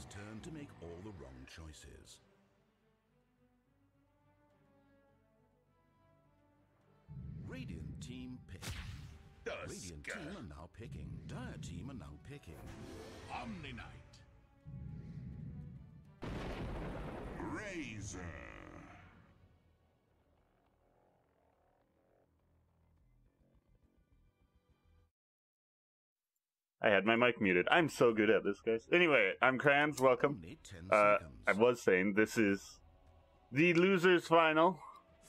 Radiant's turn to make all the wrong choices. Radiant team pick. Radiant team are now picking. Dire team are now picking. Omni Knight. Razor. I had my mic muted. I'm so good at this, guys. Anyway, I'm Kranz. Welcome. Only 10 I seconds. was saying this is the losers final.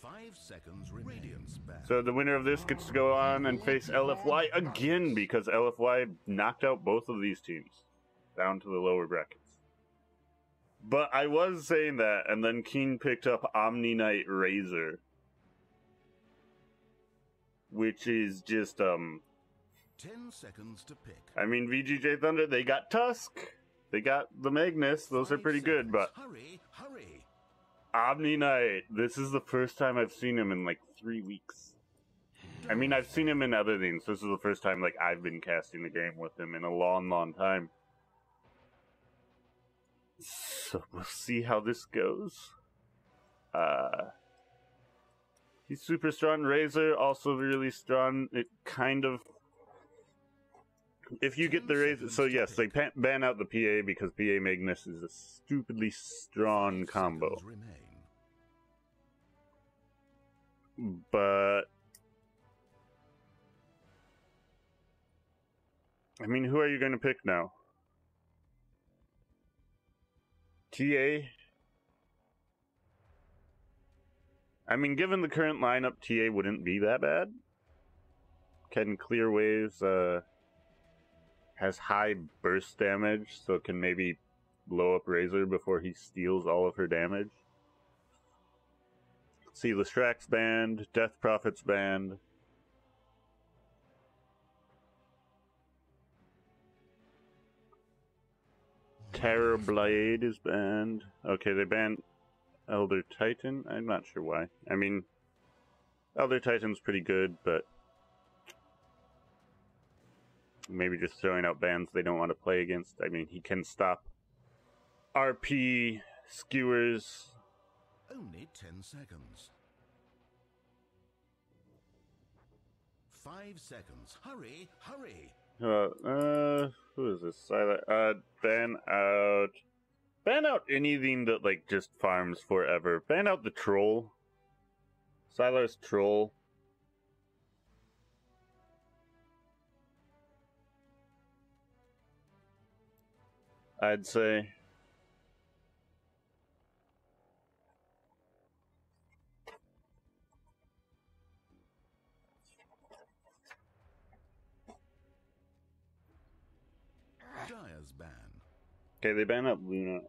5 seconds Radiant's back. So the winner of this gets to go on and face LFY again because LFY knocked out both of these teams down to the lower brackets. But I was saying that, and then Keen picked up Omni Knight Razor, which is just 10 seconds to pick. I mean, VGJ.Thunder, they got Tusk, they got the Magnus, those are 5 pretty good, seconds. but Hurry, hurry. Omni Knight, this is the first time I've seen him in like 3 weeks. I mean, I've seen him in other things. This is the first time like I've been casting the game with him in a long, long time. So we'll see how this goes. He's super strong. Razor also really strong. It kind of, if you get the Razor, so yes, they ban out the PA because PA Magnus is a stupidly strong 5 combo. seconds remain. But I mean, who are you going to pick now? TA? I mean, given the current lineup, TA wouldn't be that bad. Can clear waves, has high burst damage, so can maybe blow up Razor before he steals all of her damage. See, Lestrax banned, Death Prophet's banned. Terror Blade is banned. Okay, they banned Elder Titan. I'm not sure why. I mean, Elder Titan's pretty good, but maybe just throwing out bans they don't want to play against. I mean, he can stop RP, skewers. Only 10 seconds. 5 seconds. Hurry, hurry. Who is this? Silent. Ban out anything that, like, just farms forever. Ban out the troll. Sylar's troll. I'd say. Dire's ban. Okay, they ban out Luna.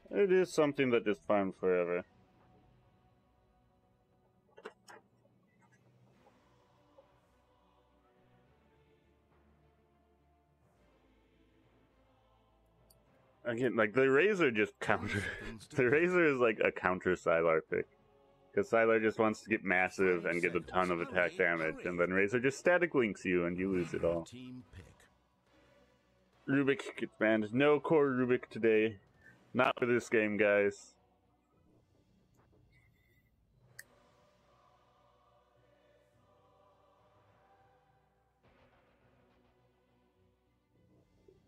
It is something that just farms forever. Again, like, the Razor just counter. The Razor is like a counter Sylar pick. Because Sylar just wants to get massive and get a ton of attack damage, and then Razor just static links you and you lose it all. Team pick. Rubik gets banned. No core Rubik today. Not for this game, guys.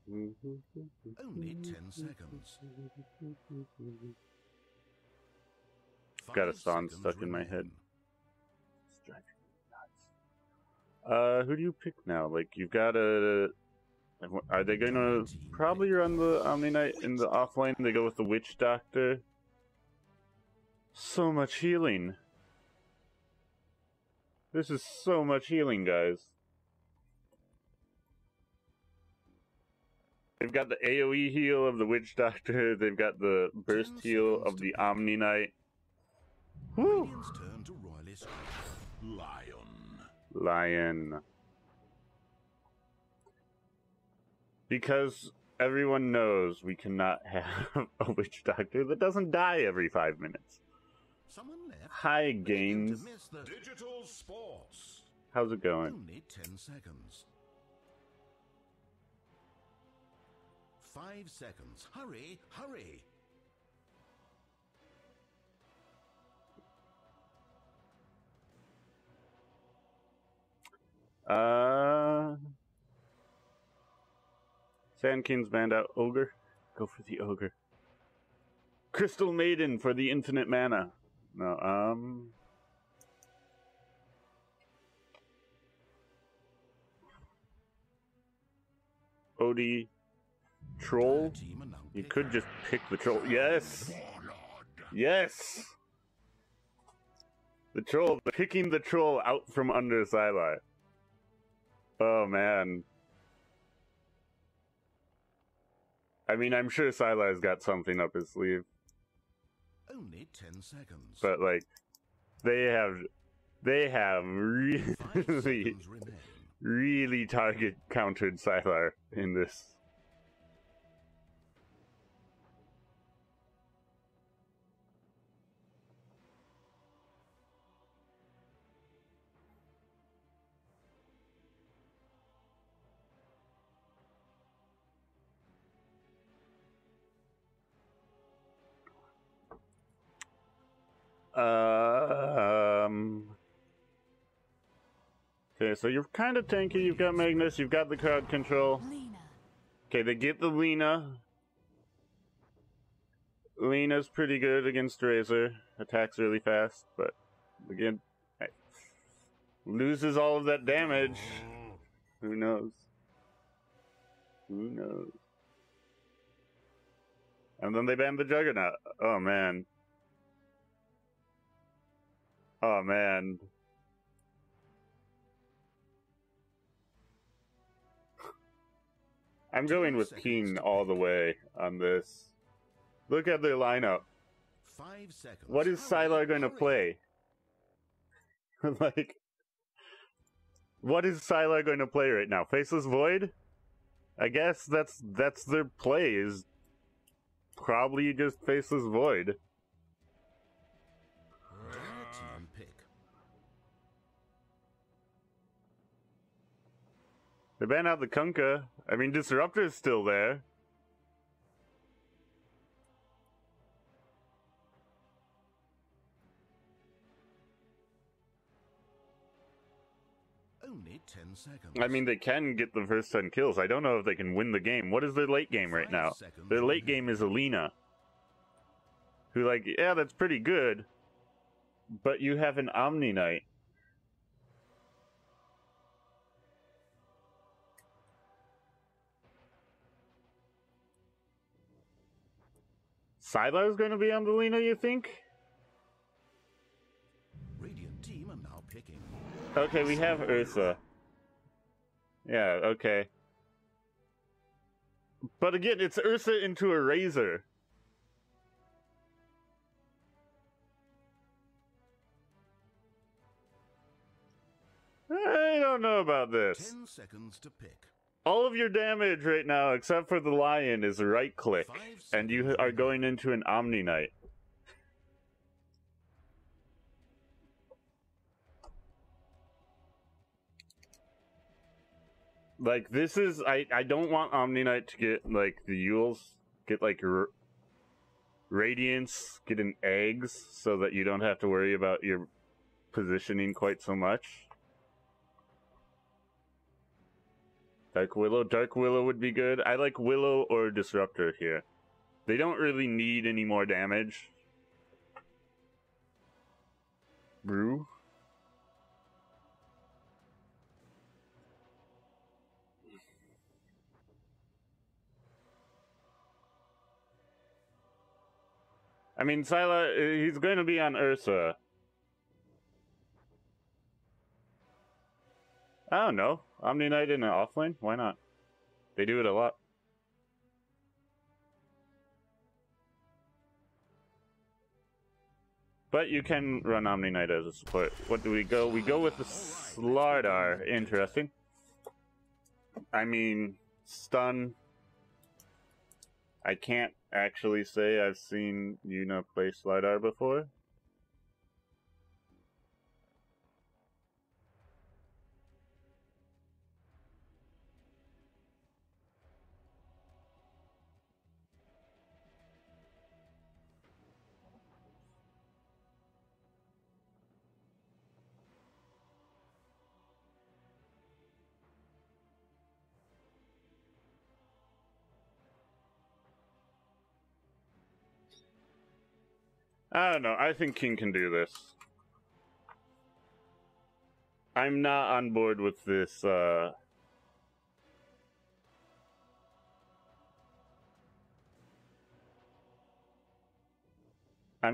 Only 10 seconds. Got a 5 song seconds stuck in my head. remain. It's driving me nuts. Who do you pick now? Like, you've got a... Are they gonna probably run the Omni Knight in the offlane? They go with the Witch Doctor. So much healing. This is so much healing, guys. They've got the AoE heal of the Witch Doctor. They've got the burst heal of the Omni Knight. Woo! Radiant's turn to Royalist. Lion. Because everyone knows we cannot have a Witch Doctor that doesn't die every 5 minutes. Someone left. Hi, Begin Gaines. to miss the Digital Sports. How's it going? Only 10 seconds. 5 seconds. Hurry, hurry. Sand King's banned out. Ogre. Go for the Ogre. Crystal Maiden for the infinite mana. No, Odie. Troll? You could just pick the troll. Yes! Yes! The troll. Picking the troll out from under Sylar. Oh, man. I mean, I'm sure Sylar's got something up his sleeve. Only 10 seconds. But, like, they have really, really target countered Sylar in this. Okay, so you're kind of tanky. You've got Magnus. You've got the crowd control. Okay, they get the Lina. Lina's pretty good against Razor. Attacks really fast, but again, loses all of that damage. Who knows? Who knows? And then they banned the Juggernaut. Oh, man. Oh, man. I'm going with Keen all the way on this. Look at their lineup. 5 seconds. What is Sylar going to play? Like, what is Sylar going to play right now? Faceless Void? I guess that's their play, is probably just Faceless Void. Team pick. They ban out the Kunkka. I mean, Disruptor's still there. Only 10 seconds. I mean, they can get the first 10 kills. I don't know if they can win the game. What is their late game right now? Their late game is Alina. Who, like, yeah, that's pretty good. But you have an Omni Knight. Sylar's going to be on the Lina, you think? Radiant team are now picking. Okay, we have Ursa. Yeah, okay. But again, it's Ursa into a Razor. I don't know about this. 10 seconds to pick. All of your damage right now, except for the Lion, is right click, and you are going into an Omni Knight. Like, this is, I don't want Omni Knight to get, like, the Yules, get, like, Radiance, get an Eggs, so that you don't have to worry about your positioning quite so much. Dark Willow would be good. I like Willow or Disruptor here. They don't really need any more damage. Brew. I mean, Sylar, he's going to be on Ursa. I don't know. Omni Knight in an offlane? Why not? They do it a lot. But you can run Omni Knight as a support. What do we go? We go with the Slardar. Interesting. I mean, stun. I can't actually say I've seen Yuna play Slardar before. I don't know. I think King can do this. I'm not on board with this, I'm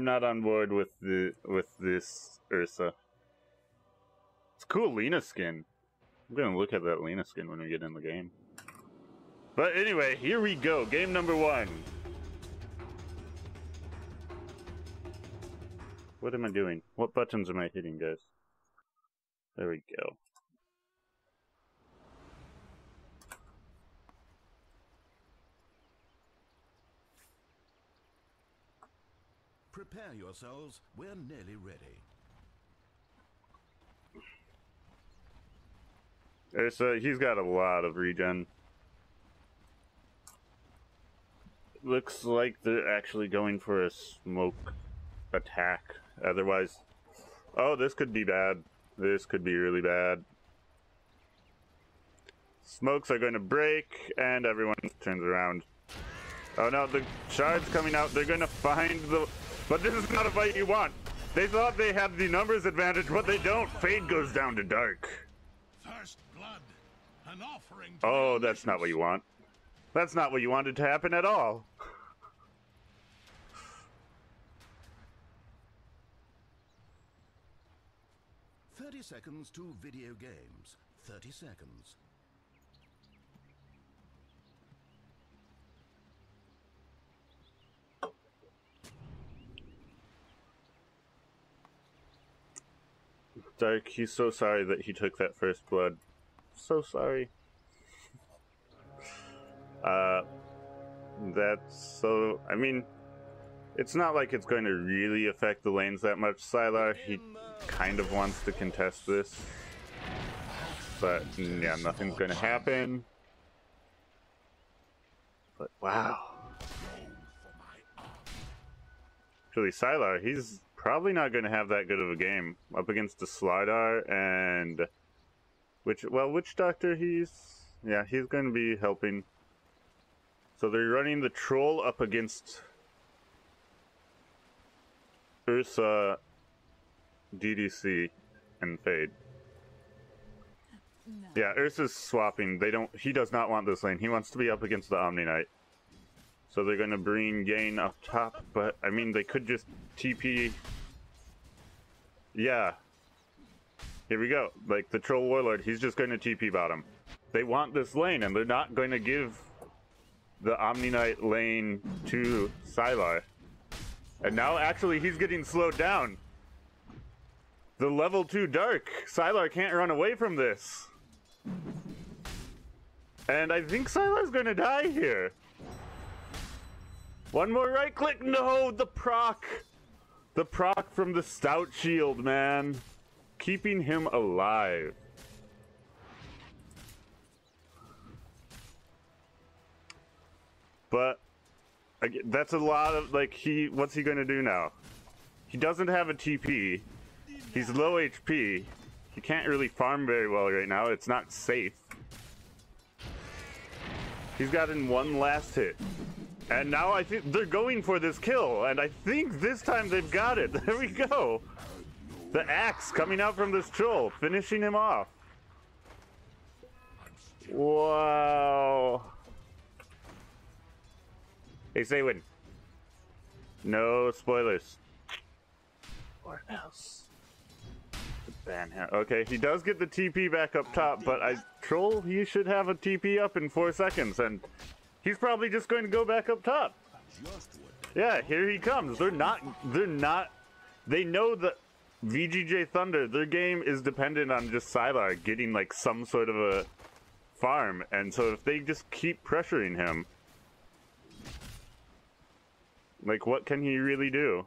not on board with this Ursa. It's a cool Lena skin. I'm gonna look at that Lena skin when we get in the game. But anyway, here we go. Game number 1. What am I doing? What buttons am I hitting, guys? There we go. Prepare yourselves. We're nearly ready. He's got a lot of regen. Looks like they're actually going for a smoke attack. Otherwise... Oh, this could be bad. This could be really bad. Smokes are going to break, and everyone turns around. Oh no, the shard's coming out. They're going to find the... But this is not a fight you want. They thought they had the numbers advantage, but they don't. Fade goes down to dark. First blood, an offering. Oh, that's not what you want. That's not what you wanted to happen at all. 30 seconds to video games. 30 seconds. Dark, he's so sorry that he took that first blood. So sorry. That's so... I mean, it's not like it's going to really affect the lanes that much. Sylar, he kind of wants to contest this. But, yeah, nothing's going to happen. But, wow. Actually, Sylar, he's probably not going to have that good of a game up against the Slardar and... Witch Doctor, he's going to be helping. So they're running the Troll up against Ursa, DDC, and Fade. No. Yeah, Ursa's swapping. He does not want this lane. He wants to be up against the Omni Knight. So they're going to bring Yane up top, but, I mean, they could just TP. Yeah. Here we go. Like, the Troll Warlord, he's just going to TP bottom. They want this lane, and they're not going to give the Omni Knight lane to Sylar. And now, actually, he's getting slowed down. The level 2 Dark. Sylar can't run away from this. And I think Sylar's going to die here. One more right click. No, the proc. The proc from the Stout Shield, man. Keeping him alive. But again, that's a lot of, like, what's he gonna do now? He doesn't have a TP. He's low HP. He can't really farm very well right now. It's not safe. He's gotten one last hit. And now I think they're going for this kill. And I think this time they've got it. There we go. The axe coming out from this troll, finishing him off. Wow. Hey, Saywin. No spoilers. Or else. Ban him. Okay, he does get the TP back up top, but Troll, he should have a TP up in 4 seconds, and he's probably just going to go back up top. Yeah, here he comes. They know that VGJ.Thunder, their game is dependent on just Sylar getting like some sort of a farm, and so if they just keep pressuring him, like, what can he really do?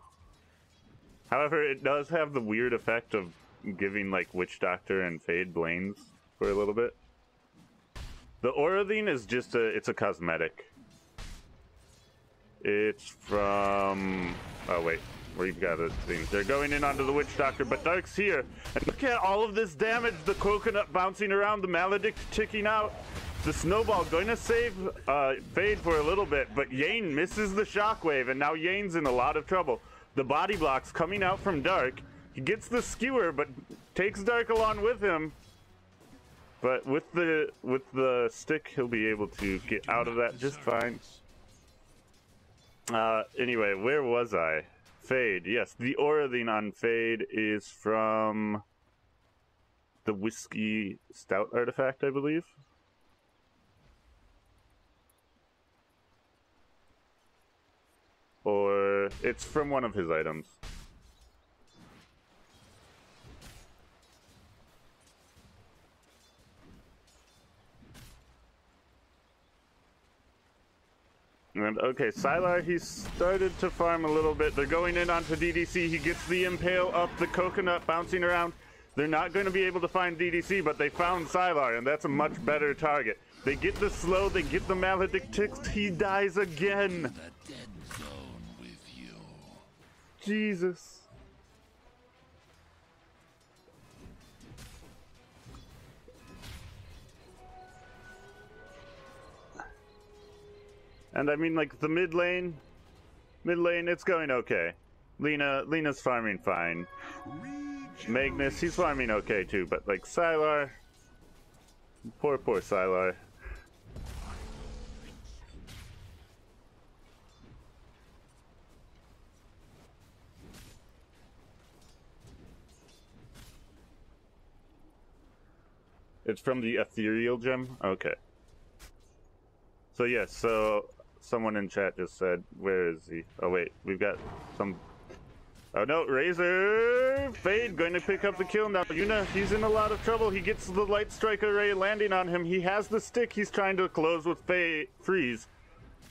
However, it does have the weird effect of giving like Witch Doctor and Fade lanes for a little bit. The Auraline is just it's a cosmetic. It's from... Oh wait, we've got a thing. They're going in onto the Witch Doctor, but Dark's here. And look at all of this damage, the Coconut bouncing around, the Maledict ticking out. The Snowball going to save Fade for a little bit, but Yane misses the Shockwave, and now Yane's in a lot of trouble. the body blocks coming out from Dark. He gets the skewer, but takes Dark along with him. But with the stick, he'll be able to get out of that just fine. Anyway, where was I? Fade. Yes, the Orathing on Fade is from the Whiskey Stout artifact, I believe. Or it's from one of his items. And okay, Sylar, he started to farm a little bit. They're going in onto DDC. He gets the impale up the coconut, bouncing around. They're not going to be able to find DDC, but they found Sylar, and that's a much better target. They get the slow, they get the Maledictix. He dies again. The dead zone with you. Jesus. And I mean, like, the mid lane, it's going okay. Lena's farming fine. Magnus, he's farming okay too, but like Sylar, poor Sylar. It's from the ethereal gem? Okay. So yes, so someone in chat just said, where is he? Oh wait, we've got some... Oh no, Razor! Fade going to pick up the kill now. Yuna, he's in a lot of trouble. He gets the Light Strike Array landing on him. He has the stick. He's trying to close with Freeze.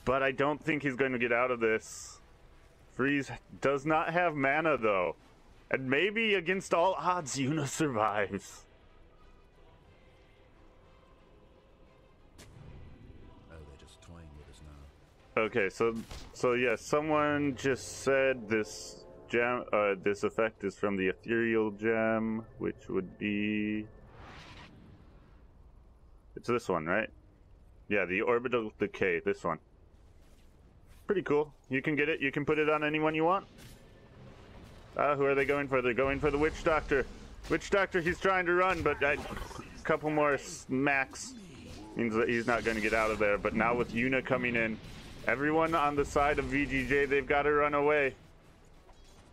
But I don't think he's going to get out of this. Freeze does not have mana though. And maybe against all odds, Yuna survives. Okay, so yes, someone just said this gem, this effect is from the ethereal gem, which would be, it's this one, right? Yeah, the orbital decay, this one. Pretty cool. You can get it. You can put it on anyone you want. Who are they going for? They're going for the Witch Doctor. Witch Doctor, he's trying to run, but a couple more smacks means that he's not going to get out of there. But now with Yuna coming in, everyone on the side of VGJ, they've got to run away.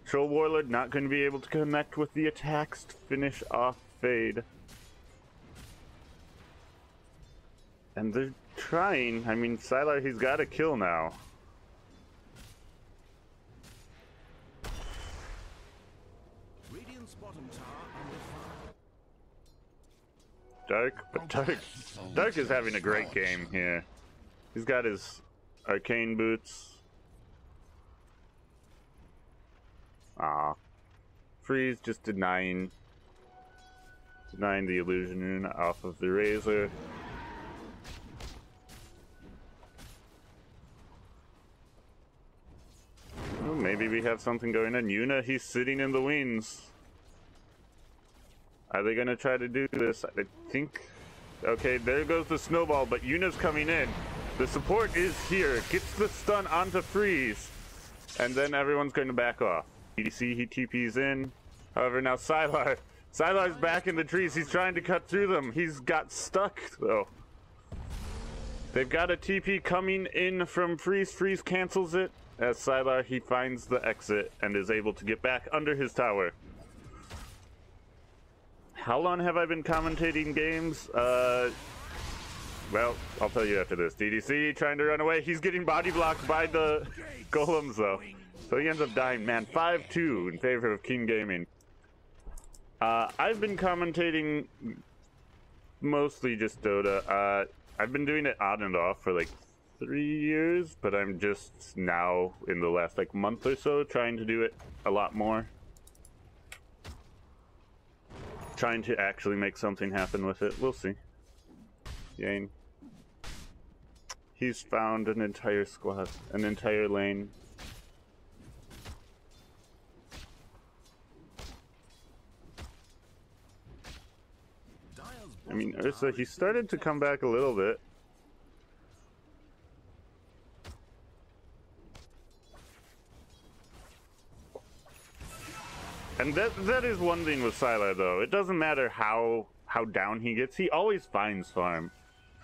Troll Warlord not going to be able to connect with the attacks to finish off Fade. And they're trying. I mean, Sylar, he's got a kill now. Dark, but Dark is having a great game here. He's got his arcane boots. Freeze just denying the illusion rune off of the Razor. Oh, maybe we have something going on. Yuna, he's sitting in the wings. Are they gonna try to do this? I think... Okay, there goes the snowball, but Yuna's coming in. The support is here. Gets the stun onto Freeze. And then everyone's going to back off. EDC, he TP's in. However, now Sylar's back in the trees. He's trying to cut through them. He's got stuck, though. They've got a TP coming in from Freeze. Freeze cancels it. As Sylar, he finds the exit and is able to get back under his tower. How long have I been commentating games? Well, I'll tell you after this. DDC trying to run away. He's getting body blocked by the golems, though. So he ends up dying. Man, 5-2 in favor of King Gaming. I've been commentating mostly just Dota. I've been doing it on and off for like 3 years, but I'm just now in the last like month or so trying to do it a lot more. Trying to actually make something happen with it. We'll see. Yane. He's found an entire squad, an entire lane. I mean, Ursa, he started to come back a little bit. And that is one thing with Sylar, though. It doesn't matter how down he gets. He always finds farm.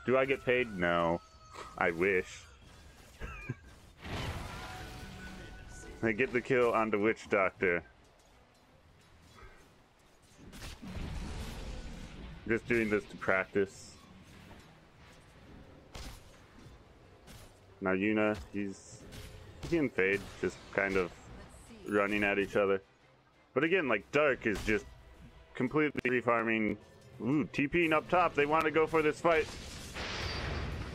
Do I get paid? No. I wish. I get the kill on the Witch Doctor. Just doing this to practice. Now Yuna, he can fade, just kind of running at each other. But again, like, Dark is just completely refarming. Ooh, TPing up top. They want to go for this fight.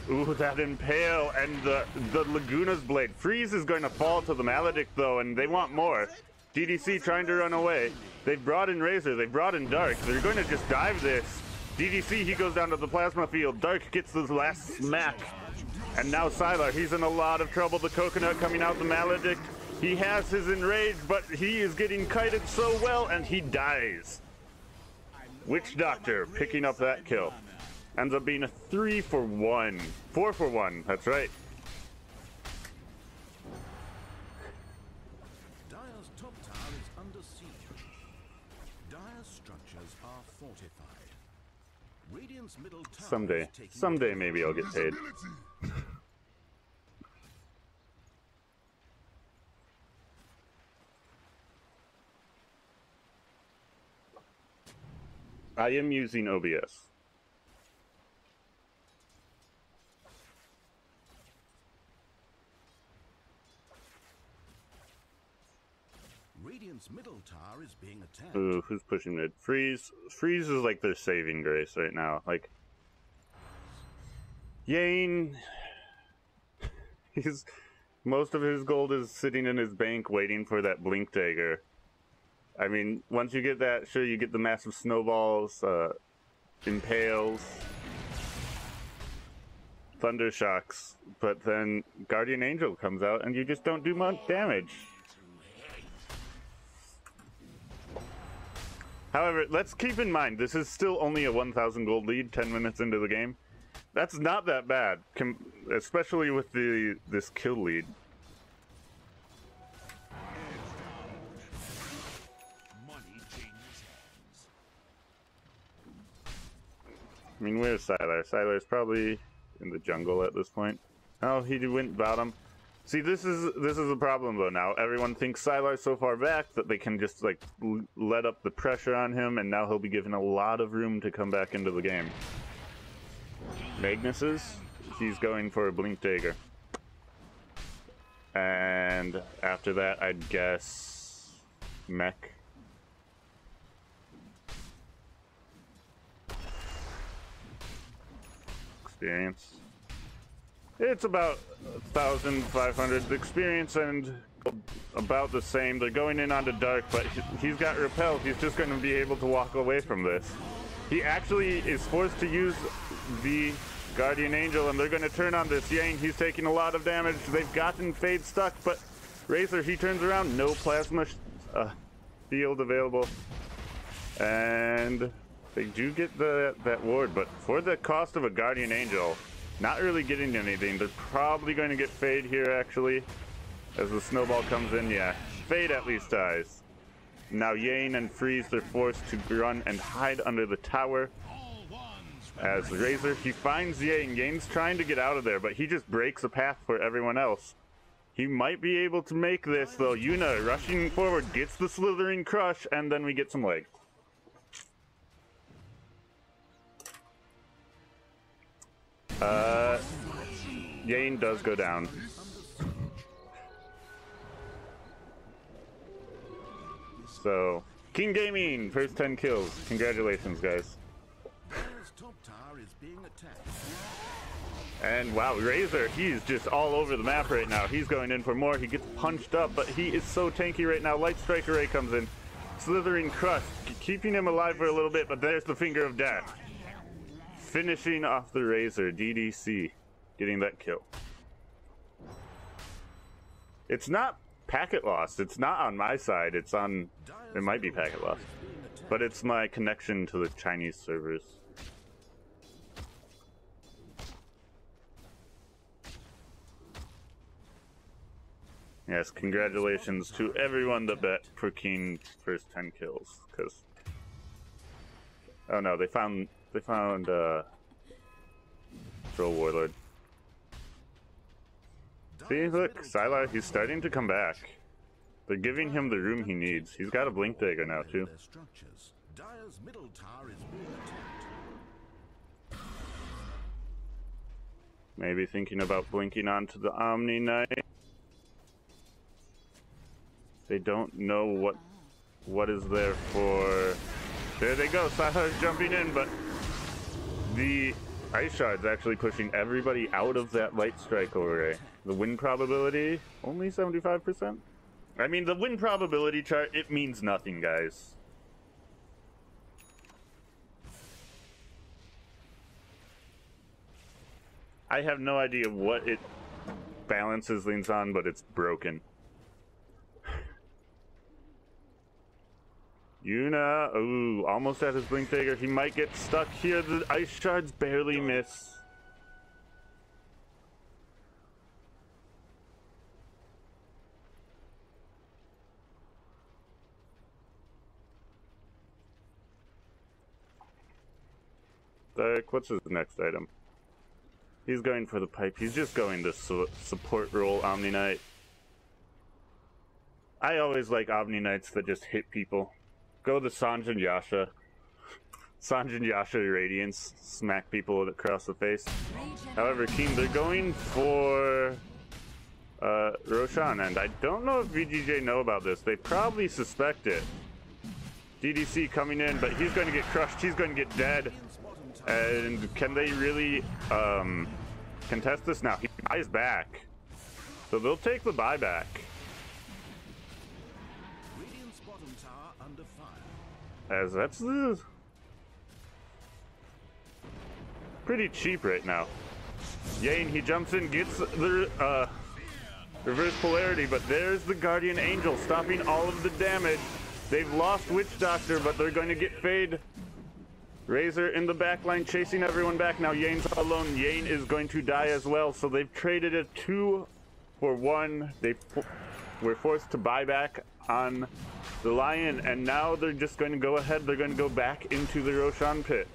Ooh, that Impale and the Laguna's Blade. Freeze is going to fall to the Maledict, though, and they want more. DDC trying to run away. They've brought in Razor. They've brought in Dark. They're going to just dive this. DDC, he goes down to the Plasma Field. Dark gets the last smack. And now Sylar, he's in a lot of trouble. The Coconut coming out, the Maledict. He has his Enrage, but he is getting kited so well, and he dies. Witch Doctor picking up that kill. Ends up being a 3 for 1. 4 for 1, that's right. Dire's top tower is under siege. Dire's structures are fortified. Radiant's middle tower Someday maybe I'll get paid. I am using OBS. Radiant's middle tower is being attacked. Ooh, who's pushing mid? Freeze. Freeze is like their saving grace right now. Like, Yane, most of his gold is sitting in his bank waiting for that Blink Dagger. I mean, once you get that, sure, you get the massive snowballs, impales, thunder shocks, but then Guardian Angel comes out and you just don't do much damage. However, let's keep in mind, this is still only a 1,000 gold lead 10 minutes into the game. That's not that bad, especially with this kill lead. I mean, where's Sylar? Sylar's probably in the jungle at this point. Oh, he went bottom. See, this is a problem though now. Everyone thinks Sylar's so far back that they can just like let up the pressure on him, and now he'll be given a lot of room to come back into the game. Magnus's, he's going for a Blink Dagger. And after that, I'd guess Mech. Experience. It's about 1,500 experience and about the same. They're going in onto Dark, but he's got Repel. He's just going to be able to walk away from this. He actually is forced to use the Guardian Angel, and they're going to turn on this Yang. He's taking a lot of damage. They've gotten Fade stuck, but Razor, he turns around. No Plasma field available. And they do get that ward, but for the cost of a Guardian Angel, not really getting anything. They're probably going to get Fade here, actually, as the snowball comes in. Yeah, Fade at least dies. Now Yane and Freeze, they're forced to run and hide under the tower. As Razor, he finds Yane. Yane's trying to get out of there, but he just breaks a path for everyone else. He might be able to make this, though. Yuna rushing forward, gets the Slithering Crush, and then we get some leg. Yane does go down. So, King Gaming, first 10 kills. Congratulations, guys. And wow, Razor, he's just all over the map right now. He's going in for more. He gets punched up, but he is so tanky right now. Light Strike Array comes in. Slithering Crush, keeping him alive for a little bit, but there's the Finger of Death. Finishing off the Razor, DDC, getting that kill. It's not packet lost. It's not on my side. It's on... It might be packet lost. But it's my connection to the Chinese servers. Yes, congratulations to everyone that bet for Keen first 10 kills, because... Oh no, they found Troll Warlord. See, look, Sylar, he's starting to come back. They're giving him the room he needs. He's got a Blink Dagger now, too. Dire's middle tower is being attacked. Maybe thinking about blinking onto the Omni Knight. They don't know what is there for... There they go, Sylar's jumping in, but the Ice Shard's actually pushing everybody out of that Light Strike array. The win probability, only 75%? I mean, the win probability chart, it means nothing, guys. I have no idea what it balances things on, but it's broken. Yuna, ooh, almost at his Blink Dagger. He might get stuck here. The Ice Shards barely miss. Dark, what's his next item? He's going for the pipe. He's just going to support role Omni Knight. I always like Omni Knights that just hit people. Go the Sanjin Yasha. Sanjin Yasha Radiance. Smack people across the face. However, Keen, they're going for Roshan, and I don't know if VGJ know about this. They probably suspect it. DDC coming in, but he's going to get crushed. He's going to get dead. And can they really contest this now? He buys back. So they'll take the buyback. As that's pretty cheap right now. Yane, he jumps in, gets the reverse polarity, but there's the Guardian Angel stopping all of the damage. They've lost Witch Doctor, but they're going to get Fade. Razor in the back line chasing everyone back. Now Yane's alone. Yane is going to die as well, so they've traded a 2 for 1. They were forced to buy back on the Lion, and now they're just going to go ahead. They're going to go back into the Roshan pit.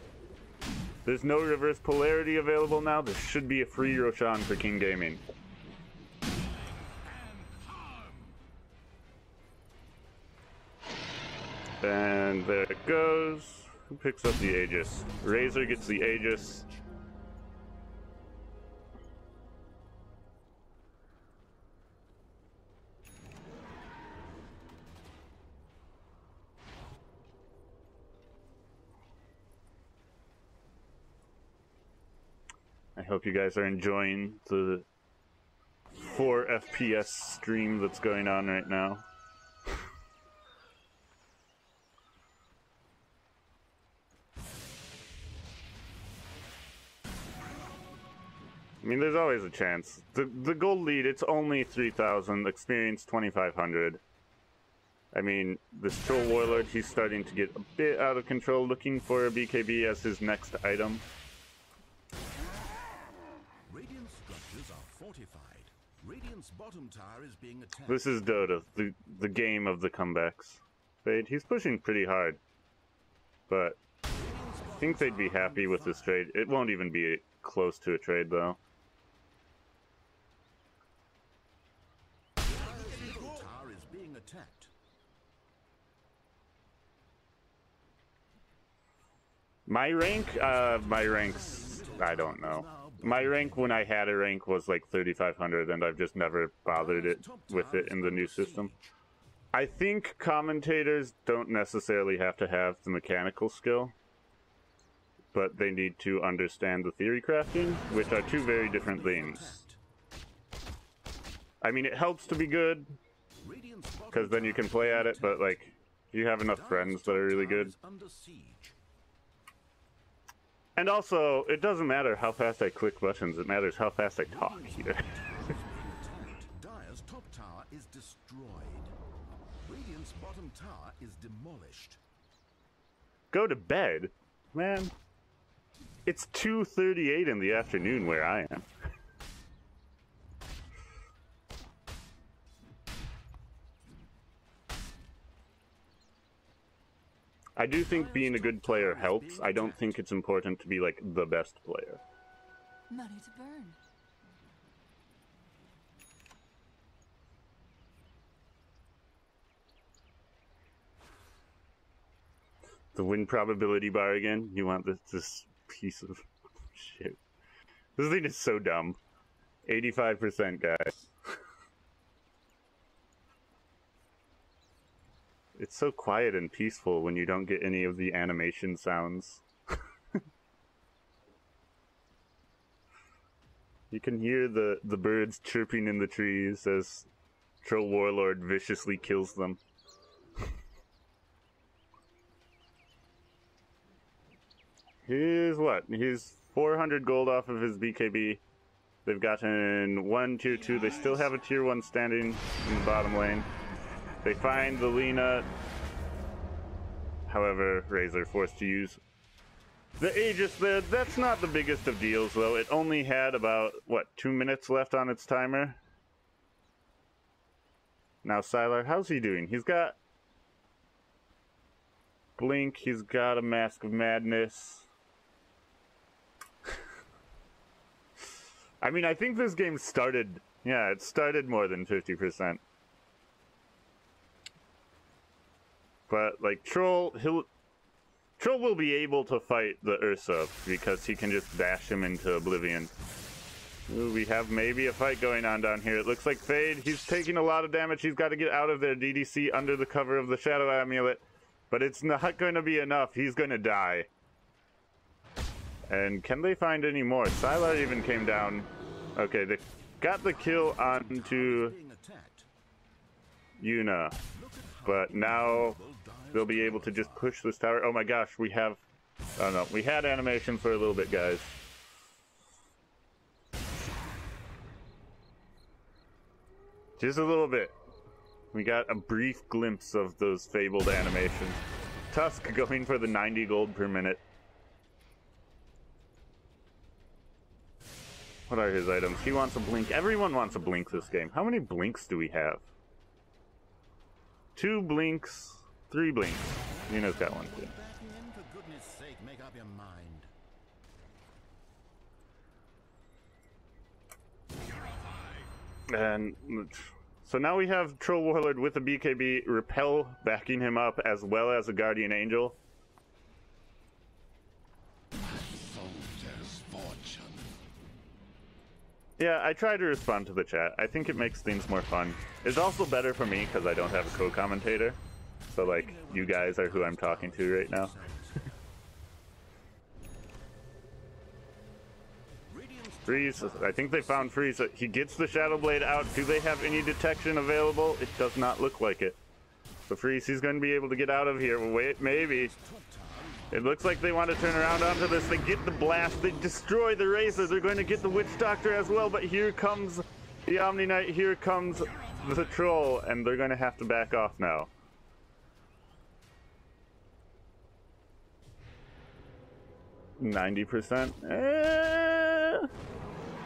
There's no reverse polarity available now. There should be a free Roshan for King Gaming. And there it goes. Who picks up the Aegis? Razor gets the Aegis. I hope you guys are enjoying the 4 FPS stream that's going on right now. I mean, there's always a chance. The gold lead, it's only 3,000, experience 2,500. I mean, this Troll Warlord, he's starting to get a bit out of control, looking for a BKB as his next item. Radiant structures are fortified. Radiant's bottom tower is being attacked. This is Dota, the game of the comebacks. Fade, he's pushing pretty hard, but I think they'd be happy with this trade. It won't even be close to a trade, though. My rank's, I don't know. My rank when I had a rank was like 3,500, and I've just never bothered with it in the new system. I think commentators don't necessarily have to have the mechanical skill, but they need to understand the theory crafting, which are two very different things. I mean, it helps to be good, because then you can play at it, but like, you have enough friends that are really good. And also, it doesn't matter how fast I click buttons, it matters how fast I talk here. Dire's top tower is destroyed. Radiant's bottom tower is demolished. Go to bed? Man, it's 2:38 in the afternoon where I am. I do think being a good player helps. I don't think it's important to be, like, the best player. Money to burn. The win probability bar again? You want this piece of shit. This thing is so dumb. 85%, guys. It's so quiet and peaceful when you don't get any of the animation sounds. You can hear the birds chirping in the trees as Troll Warlord viciously kills them. Here's what? He's 400 gold off of his BKB. They've gotten 1 tier 2. They still have a tier 1 standing in the bottom lane. They find the Lina. However, Razor forced to use the Aegis there. That's not the biggest of deals, though. It only had about, what, 2 minutes left on its timer? Now, Sylar, how's he doing? He's got Blink. He's got a Mask of Madness. I mean, I think this game started... Yeah, it started more than 50%. But, like, Troll will be able to fight the Ursa because he can just bash him into oblivion. Ooh, we have maybe a fight going on down here. It looks like Fade, he's taking a lot of damage. He's got to get out of there. DDC under the cover of the Shadow Amulet. But it's not going to be enough. He's going to die. And can they find any more? Sylar even came down. Okay, they got the kill onto Yuna. But now they'll be able to just push this tower. Oh my gosh, we have... Oh no, we had animation for a little bit, guys. Just a little bit. We got a brief glimpse of those fabled animations. Tusk going for the 90 gold per minute. What are his items? He wants a blink. Everyone wants a blink this game. How many blinks do we have? 2 blinks, 3 blinks. Nina's got 1 too. For goodness sake, make up your mind. And so now we have Troll Warlord with a BKB, Repel backing him up, as well as a Guardian Angel. Yeah, I try to respond to the chat. I think it makes things more fun. It's also better for me because I don't have a co-commentator. So, like, you guys are who I'm talking to right now. Freeze. I think they found Freeze. He gets the Shadow Blade out. Do they have any detection available? It does not look like it. So Freeze, he's going to be able to get out of here. Wait, maybe. It looks like they want to turn around onto this. They get the blast. They destroy the Razor. They're going to get the Witch Doctor as well. But here comes the Omni Knight. Here comes the Troll. And they're going to have to back off now. %?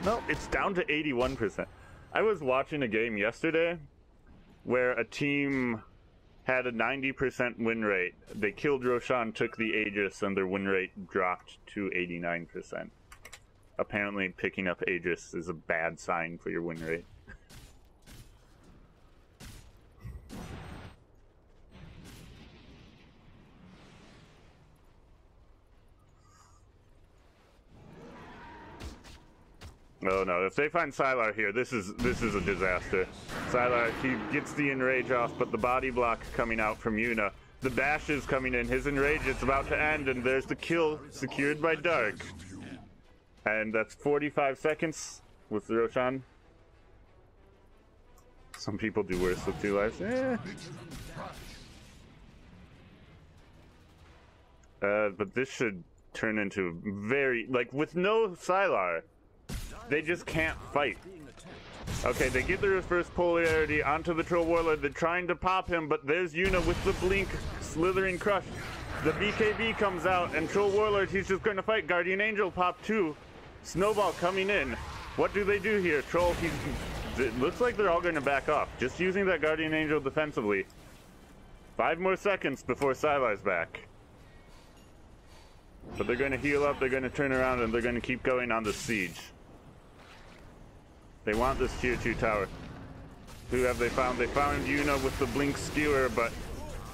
No, it's down to 81%. I was watching a game yesterday where a team had a 90% win rate. They killed Roshan, took the Aegis, and their win rate dropped to 89%. Apparently picking up Aegis is a bad sign for your win rate. Oh no, if they find Sylar here, this is a disaster. Sylar, he gets the Enrage off, but the body block coming out from Yuna. The bash is coming in, his Enrage, it's about to end, and there's the kill secured by Dark. And that's 45 seconds with Roshan. Some people do worse with 2 lives. But this should turn into very, like, with no Sylar, they just can't fight. Okay, they get the reverse polarity onto the Troll Warlord. They're trying to pop him, but there's Yuna with the blink, slithering crush. The BKB comes out, and Troll Warlord, he's just going to fight. Guardian Angel pop 2. Snowball coming in. What do they do here? Troll, it looks like they're all going to back off. Just using that Guardian Angel defensively. 5 more seconds before Sylar's back. But they're going to heal up, they're going to turn around, and they're going to keep going on the siege. They want this tier 2 tower. Who have they found? They found Yuna with the blink skewer, but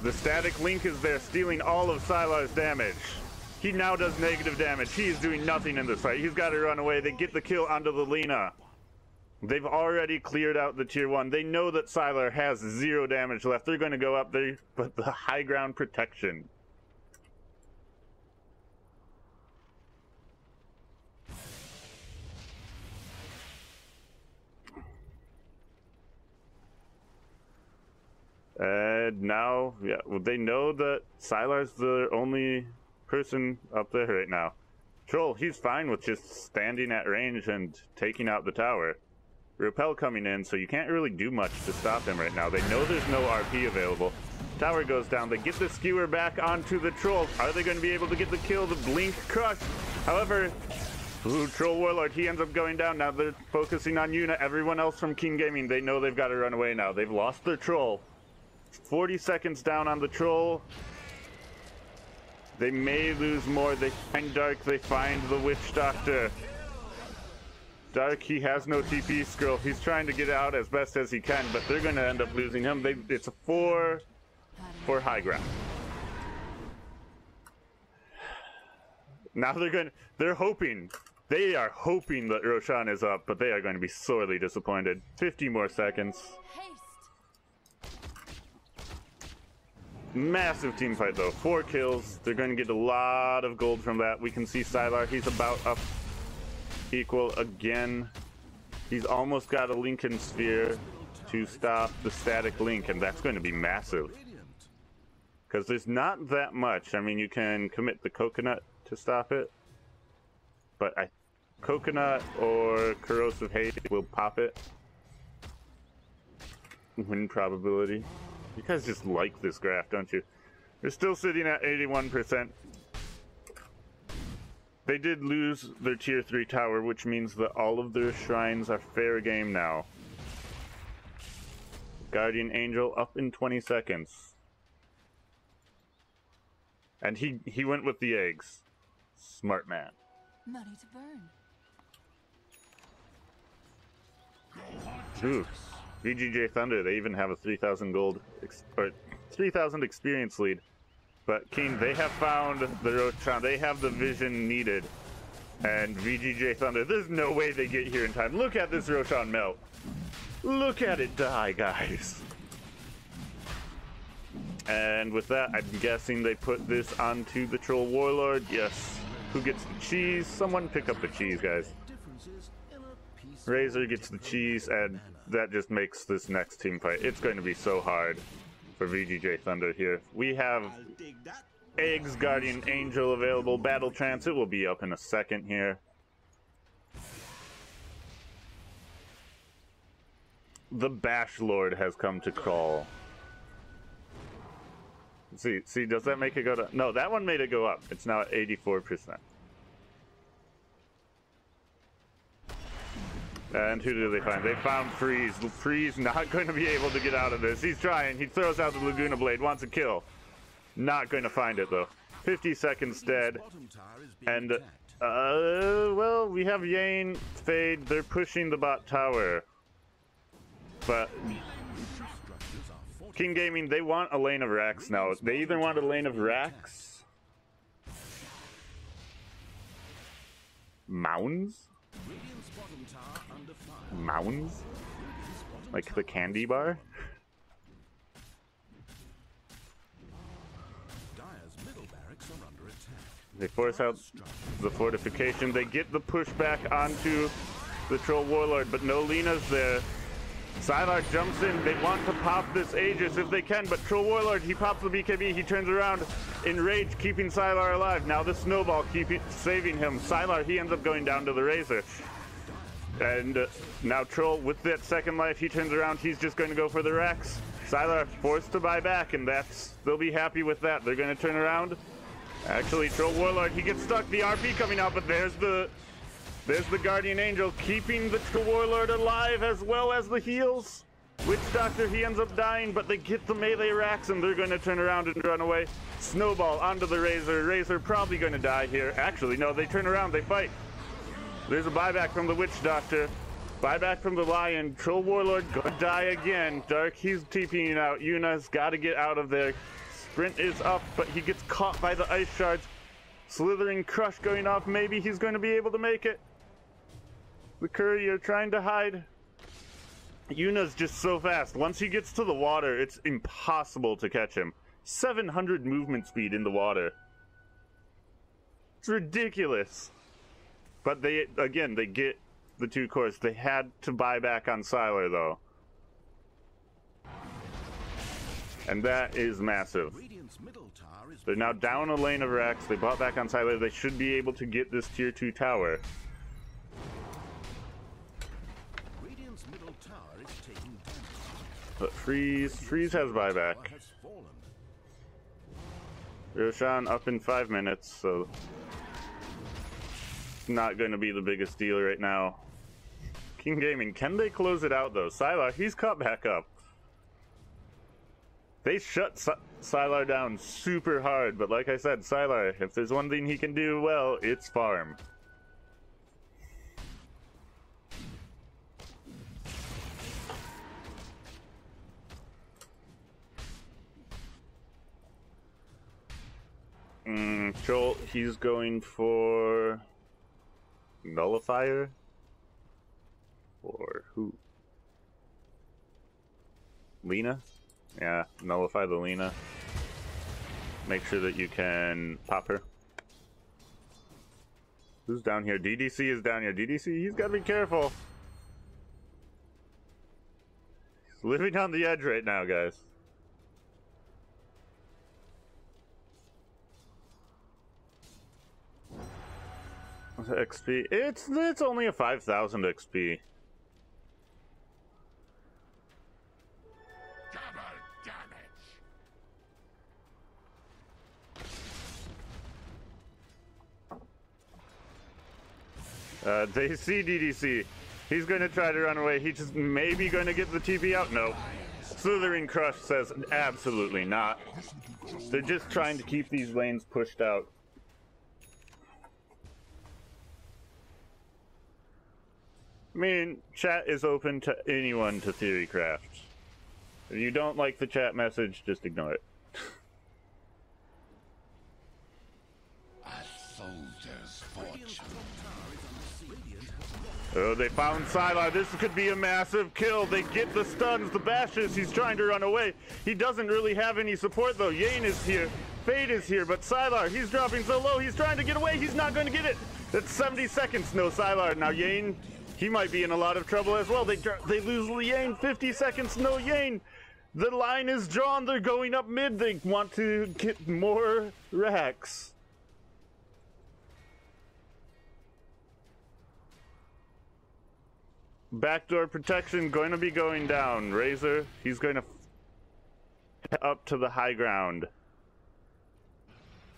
the static link is there, stealing all of Sylar's damage. He now does negative damage. He is doing nothing in this fight. He's got to run away. They get the kill onto the Lina. They've already cleared out the tier 1. They know that Sylar has 0 damage left. They're going to go up there, but the high ground protection. And now, yeah, well, they know that Sylar's the only person up there right now. Troll, he's fine with just standing at range and taking out the tower. Repel coming in, so you can't really do much to stop him right now. They know there's no RP available. Tower goes down. They get the skewer back onto the Troll. Are they going to be able to get the kill? The blink crush. However, Troll Warlord, he ends up going down. Now they're focusing on Yuna. Everyone else from King Gaming, they know they've got to run away now. They've lost their Troll. 40 seconds down on the Troll. They may lose more. They find Dark. They find the Witch Doctor. Dark, he has no TP scroll. He's trying to get out as best as he can, but they're going to end up losing him. It's a 4 for high ground. Now they're hoping. They are hoping that Roshan is up, but they are going to be sorely disappointed. 50 more seconds. Massive team fight though. 4 kills. They're going to get a lot of gold from that. We can see Sylar. He's about up equal again. He's almost got a Lincoln Sphere to stop the static link, and that's going to be massive. Because there's not that much. I mean, you can commit the coconut to stop it, but coconut or corrosive haste will pop it. Win probability. You guys just like this graph, don't you? They're still sitting at 81%. They did lose their tier 3 tower, which means that all of their shrines are fair game now. Guardian Angel up in 20 seconds. And he went with the eggs. Smart man. Money to burn. Ooh. VGJ.Thunder, they even have a 3,000 gold, or 3,000 experience lead. But Keen, they have found the Roshan, they have the vision needed. And VGJ.Thunder, there's no way they get here in time. Look at this Roshan melt. Look at it die, guys. And with that, I'm guessing they put this onto the Troll Warlord. Yes. Who gets the cheese? Someone pick up the cheese, guys. Razor gets the cheese, and that just makes this next team fight. It's going to be so hard for VGJ.Thunder here. We have Eggs, Guardian Angel available. Battle Trance, it will be up in a second here. The Bash Lord has come to crawl. See, does that make it go down? No, that one made it go up. It's now at 84%. And who do they find? They found Freeze. Freeze not going to be able to get out of this. He's trying. He throws out the Laguna Blade. Wants a kill. Not going to find it, though. 50 seconds dead. And, well, we have Yane, Fade. They're pushing the bot tower. But King Gaming, they want a lane of Rax now. They either want a lane of Rax, Mounds? Mounds? Like the candy bar? They force out the fortification. They get the push back onto the Troll Warlord, but no Lina's there. Sylar jumps in. They want to pop this Aegis if they can, but Troll Warlord, he pops the BKB. He turns around in rage, keeping Sylar alive. Now the snowball saving him. Sylar, he ends up going down to the Razor. And now Troll, with that second life, he turns around. He's just going to go for the Rex. Sylar forced to buy back, and they'll be happy with that. They're going to turn around. Actually, Troll Warlord, he gets stuck. The RP coming out, but there's the Guardian Angel keeping the Troll Warlord alive as well as the heals. Witch Doctor, he ends up dying, but they get the melee racks and they're going to turn around and run away. Snowball onto the Razor. Razor probably going to die here. Actually, no, they turn around, they fight. There's a buyback from the Witch Doctor. Buyback from the Lion. Troll Warlord gonna die again. Dark, he's TPing out. Yuna's got to get out of there. Sprint is up, but he gets caught by the ice shards. Slithering Crush going off. Maybe he's going to be able to make it. The Courier trying to hide. Yuna's just so fast. Once he gets to the water, it's impossible to catch him. 700 movement speed in the water. It's ridiculous. But they, again, they get the 2 cores. They had to buy back on Sylar, though. And that is massive. They're now down a lane of Rex. They bought back on Sylar. They should be able to get this tier 2 tower. But Freeze has buyback. Roshan up in 5 minutes, so it's not going to be the biggest deal right now. King Gaming, can they close it out though? Sylar, he's caught back up. They shut Sylar down super hard, but like I said, Sylar, if there's one thing he can do well, it's farm. Joel, he's going for Nullifier? For who? Lena? Yeah, nullify the Lena. Make sure that you can pop her. Who's down here? DDC is down here. DDC, he's got to be careful. He's living on the edge right now, guys. XP. It's only a 5,000 XP. They see DDC. He's going to try to run away. He just maybe going to get the TP out. No. Slithering Crush says absolutely not. They're just trying to keep these lanes pushed out. I mean, chat is open to anyone to theorycraft. If you don't like the chat message, just ignore it. A soldier's fortune. Oh, they found Sylar. This could be a massive kill. They get the stuns, the bashes. He's trying to run away. He doesn't really have any support, though. Yane is here. Fade is here, but Sylar, he's dropping so low. He's trying to get away. He's not going to get it. That's 70 seconds. No Sylar. Now, Yane, he might be in a lot of trouble as well. They lose Yane. 50 seconds. No Yane. The line is drawn. They're going up mid. They want to get more racks. Backdoor protection going to be going down. Razor, he's going to up to the high ground.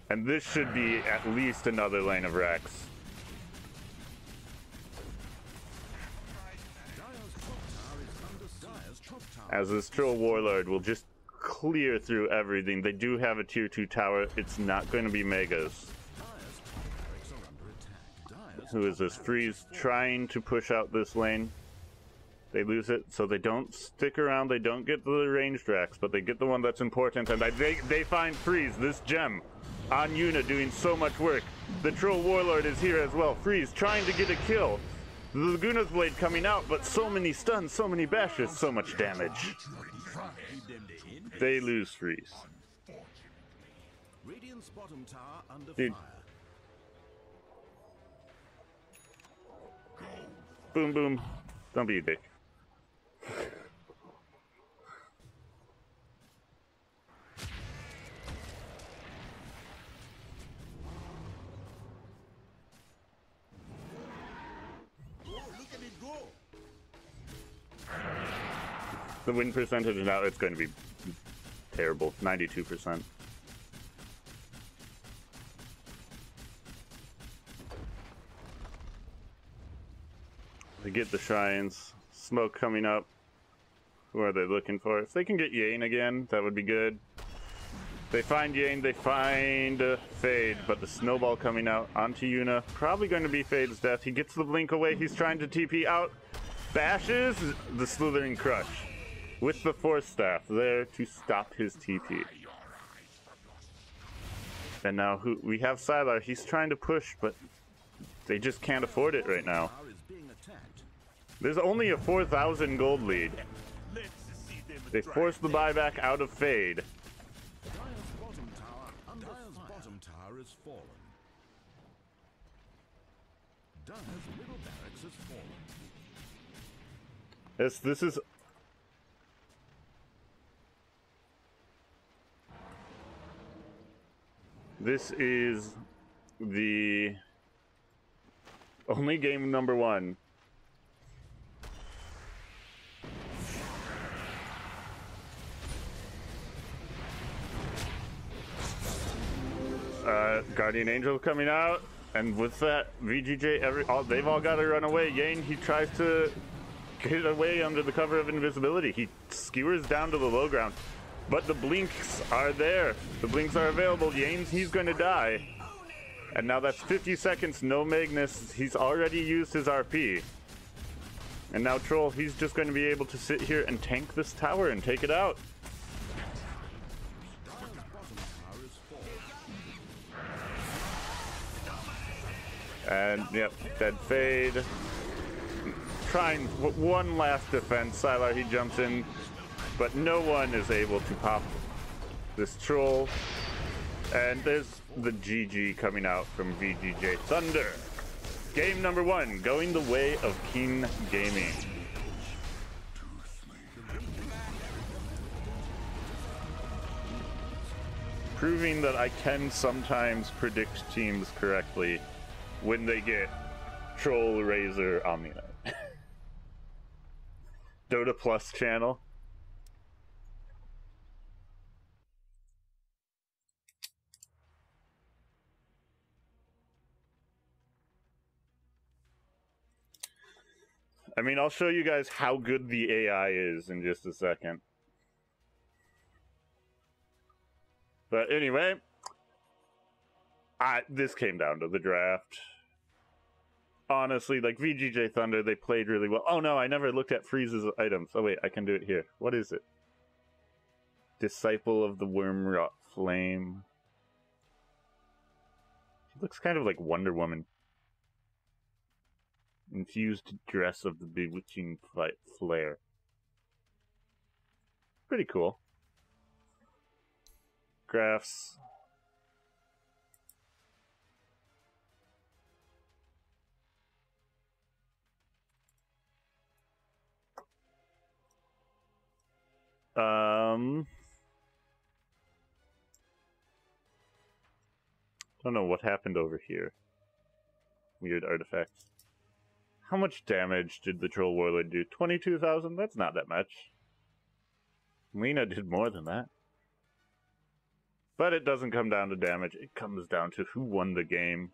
And this should be at least another lane of Rex. As this Troll Warlord will just clear through everything. They do have a tier 2 tower. It's not going to be Megas. Who is this? Freeze trying to push out this lane. They lose it, so they don't stick around. They don't get the ranged racks, but they get the one that's important. And they find Freeze, this gem, on Yuna doing so much work. The Troll Warlord is here as well. Freeze trying to get a kill. The Laguna's Blade coming out, but so many stuns, so many bashes, so much damage. They lose Freeze. Dude. Boom, boom. Don't be a dick. The win percentage now, it's going to be terrible. 92%. They get the shrines. Smoke coming up. Who are they looking for? If they can get Yane again, that would be good. They find Yane, they find Fade, but the snowball coming out onto Yuna. Probably going to be Fade's death. He gets the blink away, he's trying to TP out. Bashes the Slithering Crush with the Force Staff there to stop his TP. And now we have Sylar. He's trying to push, but they just can't afford it right now. There's only a 4,000 gold lead. They force the buyback out of Fade. Dire's bottom tower is fallen. Dire's middle barracks has fallen. Yes, this is... This is the only game number 1. Guardian Angel coming out, and with that, VGJ, they've all got to run away. Yane, he tries to get away under the cover of invisibility. He skewers down to the low ground, but the blinks are there. The blinks are available. Yane's, he's going to die. And now that's 50 seconds, no Magnus. He's already used his RP. And now Troll, he's just going to be able to sit here and tank this tower and take it out. And, yep, dead Fade. Trying one last defense. Sylar, he jumps in, but no one is able to pop this Troll. And there's the GG coming out from VGJ.Thunder. Game number 1, going the way of King Gaming. Proving that I can sometimes predict teams correctly when they get Troll, Razor, Omni-Knight. Dota Plus channel. I mean, I'll show you guys how good the AI is in just a second. But anyway, this came down to the draft. Honestly, like VGJ.Thunder, they played really well. Oh no, I never looked at Freeze's items. Oh wait, I can do it here. What is it? Disciple of the Wormrot Flame. She looks kind of like Wonder Woman. Infused dress of the bewitching flare. Pretty cool. Graphs. Don't know what happened over here. Weird artifacts. How much damage did the Troll Warlord do? 22,000? That's not that much. Lena did more than that. But it doesn't come down to damage. It comes down to who won the game.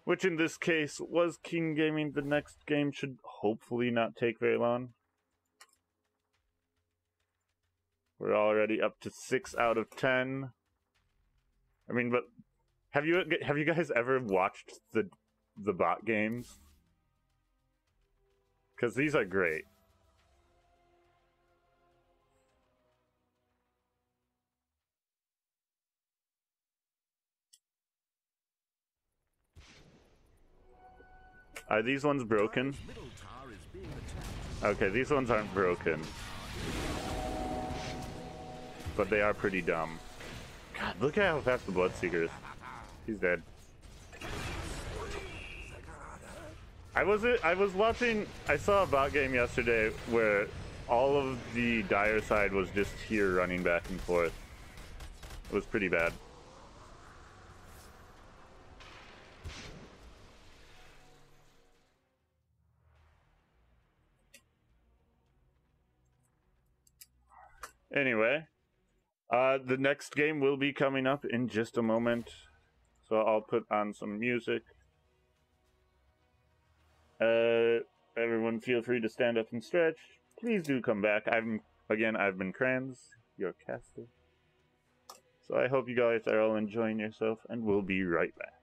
Which in this case was King Gaming. The next game should hopefully not take very long. We're already up to 6 out of 10. I mean, but have you guys ever watched the bot games? Because these are great. Are these ones broken? Okay, these ones aren't broken. But they are pretty dumb. God, look at how fast the Bloodseeker is. He's dead. I was watching, I saw a bot game yesterday where all of the Dire side was just here running back and forth. It was pretty bad. Anyway, the next game will be coming up in just a moment, so I'll put on some music. Everyone feel free to stand up and stretch. Please do come back. I'm Again, I've been Kranz, your caster. So I hope you guys are all enjoying yourself, and we'll be right back.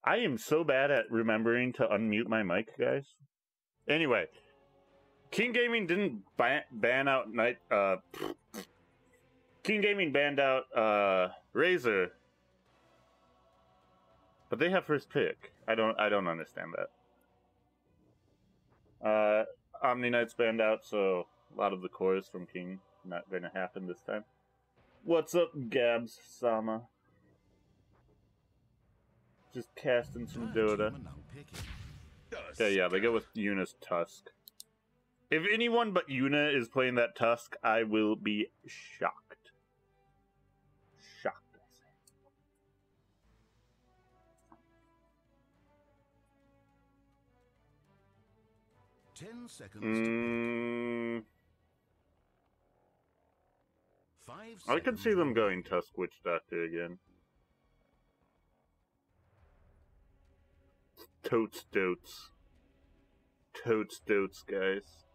I am so bad at remembering to unmute my mic, guys. Anyway, King Gaming didn't ban out King Gaming banned out Razor, but they have first pick. I don't understand that. Omni Knight's banned out, so a lot of the cores from King not going to happen this time. What's up, Gabs Sama? Just casting some Dota. Okay, yeah, they go with Yuna's Tusk. If anyone but Yuna is playing that Tusk, I will be shocked. Shocked, I say. 10 seconds. 5 seconds. I could see them going Tusk Witch Doctor again. Totes dotes. Totes dotes, guys.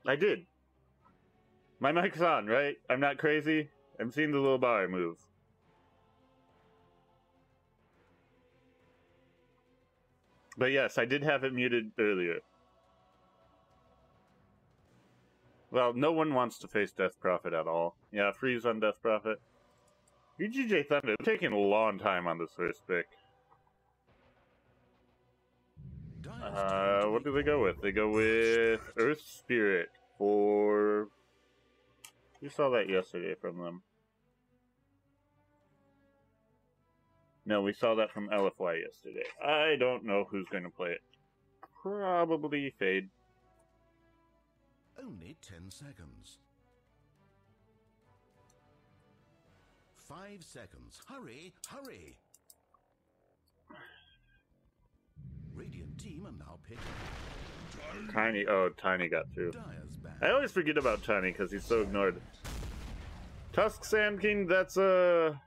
I did. My mic's on, right? I'm not crazy. I'm seeing the little bar move. But yes, I did have it muted earlier. Well, no one wants to face Death Prophet at all. Yeah, freeze on Death Prophet. VGJ.Thunder, taking a long time on this first pick. What do they go with? They go with Earth Spirit for... We saw that yesterday from them. No, we saw that from LFY yesterday. I don't know who's going to play it. Probably Fade. Only 10 seconds. 5 seconds. Hurry, hurry! Radiant team are now picking. Tiny, oh, Tiny got through. Dire's back. I always forget about Tiny because he's so ignored. Tusk Sand King, that's Radiant's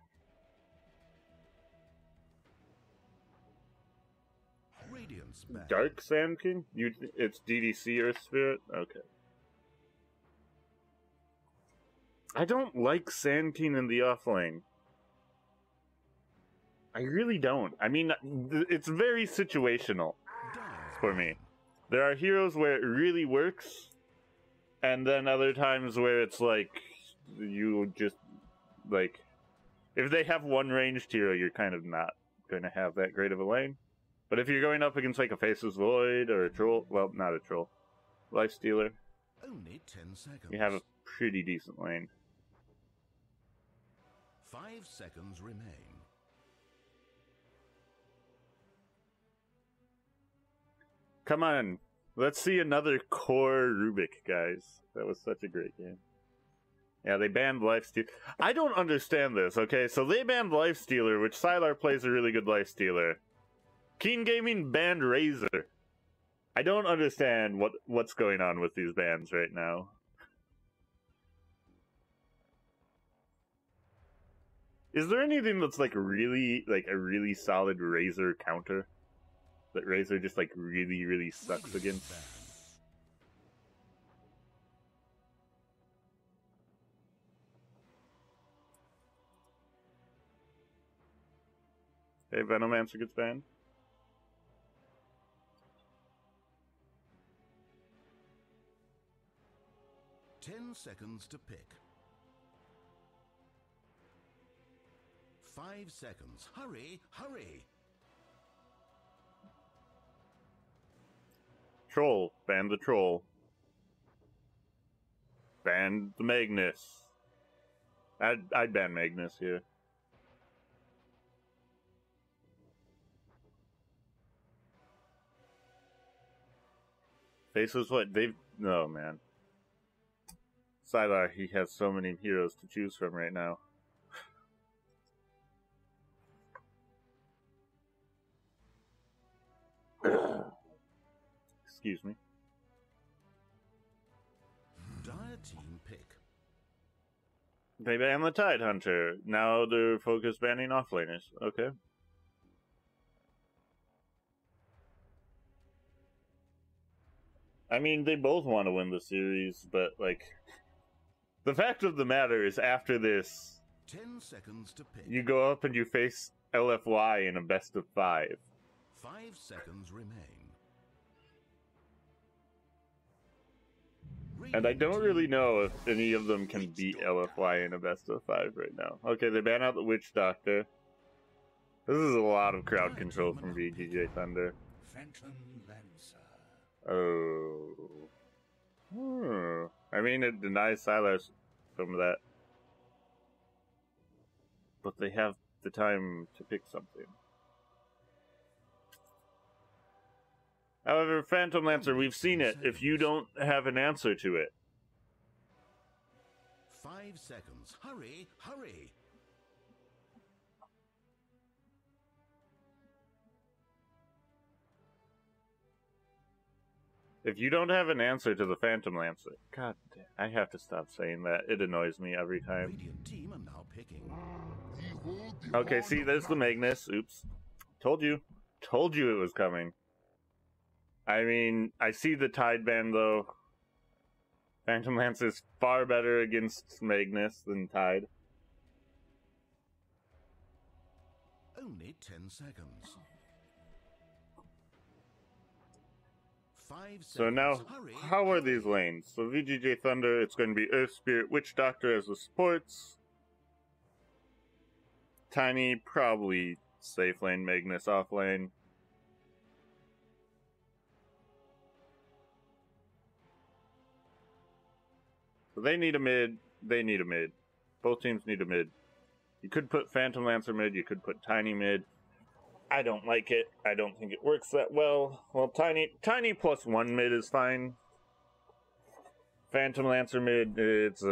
back. Dark Sand King? It's DDC Earth Spirit? Okay. I don't like Sand King in the off lane. I really don't. I mean, it's very situational for me. There are heroes where it really works, and then other times where it's like, you just, like, if they have one ranged hero, you're kind of not going to have that great of a lane. But if you're going up against, like, a Faceless Void or a Troll, well, not a Troll, Life Stealer, Only 10 seconds. you have a pretty decent lane. 5 seconds remain. Come on, let's see another core Rubik, guys. That was such a great game. Yeah, they banned Lifestealer. I don't understand this, okay? So they banned Lifestealer, which Sylar plays a really good Lifestealer. Keen Gaming banned Razor. I don't understand what's going on with these bans right now. Is there anything that's like a really solid Razor counter? That Razor just like really sucks against? Hey, Venomancer gets banned. Ten seconds to pick. 5 seconds. Hurry, hurry! Troll. Ban the Troll. Ban the Magnus. I'd ban Magnus here. Faceless what? No, man. Sylar, he has so many heroes to choose from right now. Excuse me. Dire team pick. They banned the Tide Hunter. Now they're focused banning offlaners. Okay. I mean, they both want to win the series, but, like, the fact of the matter is after this, 10 seconds to pick. you go up and you face LFY in a best of 5. 5 seconds remain. And I don't really know if any of them can beat LFY in a best of 5 right now. Okay, they ban out the Witch Doctor. This is a lot of crowd control from VGJ.Thunder. Phantom Lancer. Oh. I mean, it denies Silas some of that. But they have the time to pick something. However, Phantom Lancer, we've seen it. If you don't have an answer to it. 5 seconds. Hurry, hurry. If you don't have an answer to the Phantom Lancer. God damn, I have to stop saying that. It annoys me every time. Radiant team are now picking. Okay, see, there's the Magnus. Oops. Told you. Told you it was coming. I mean, I see the Tide ban, though. Phantom Lance is far better against Magnus than Tide. Only 10 seconds. 5 seconds. So now, Hurry, how are these lanes? So VGJ.Thunder, it's going to be Earth Spirit, Witch Doctor as the supports. Tiny, probably safe lane, Magnus off lane. So they need a mid, they need a mid. Both teams need a mid. You could put Phantom Lancer mid, you could put Tiny mid. I don't like it. I don't think it works that well. Well, Tiny plus 1 mid is fine. Phantom Lancer mid, it's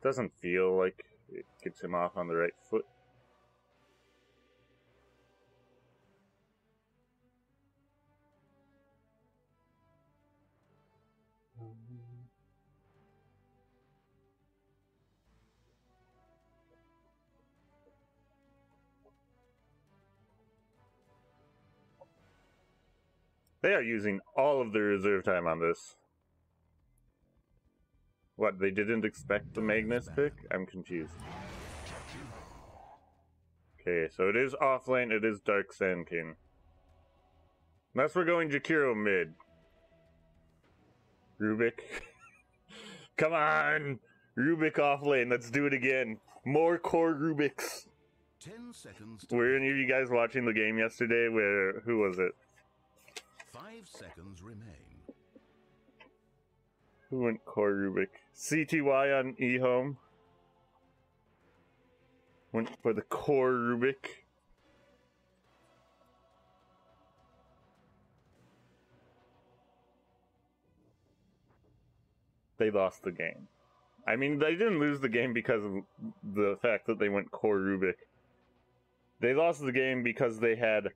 doesn't feel like it gets him off on the right foot. They are using all of their reserve time on this. What, they didn't expect the Magnus pick? I'm confused. Okay, so it is off lane, it is Dark Sand King. Unless we're going Jakiro mid. Rubik. Come on! Rubik off lane, let's do it again. More core Rubiks. 10 seconds. Were any of you guys watching the game yesterday where, who was it? 5 seconds remain. Who went core Rubik? CTY on eHome. Went for the core Rubik. They lost the game. I mean, they didn't lose the game because of the fact that they went core Rubik. They lost the game because they had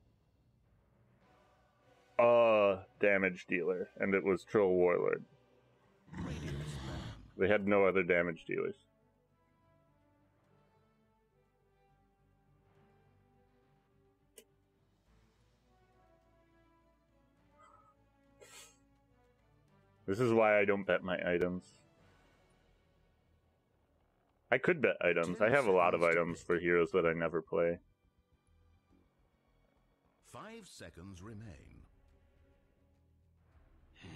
a damage dealer, and it was Troll Warlord. They had no other damage dealers. This is why I don't bet my items. I could bet items. I have a lot of items for heroes that I never play. 5 seconds remain.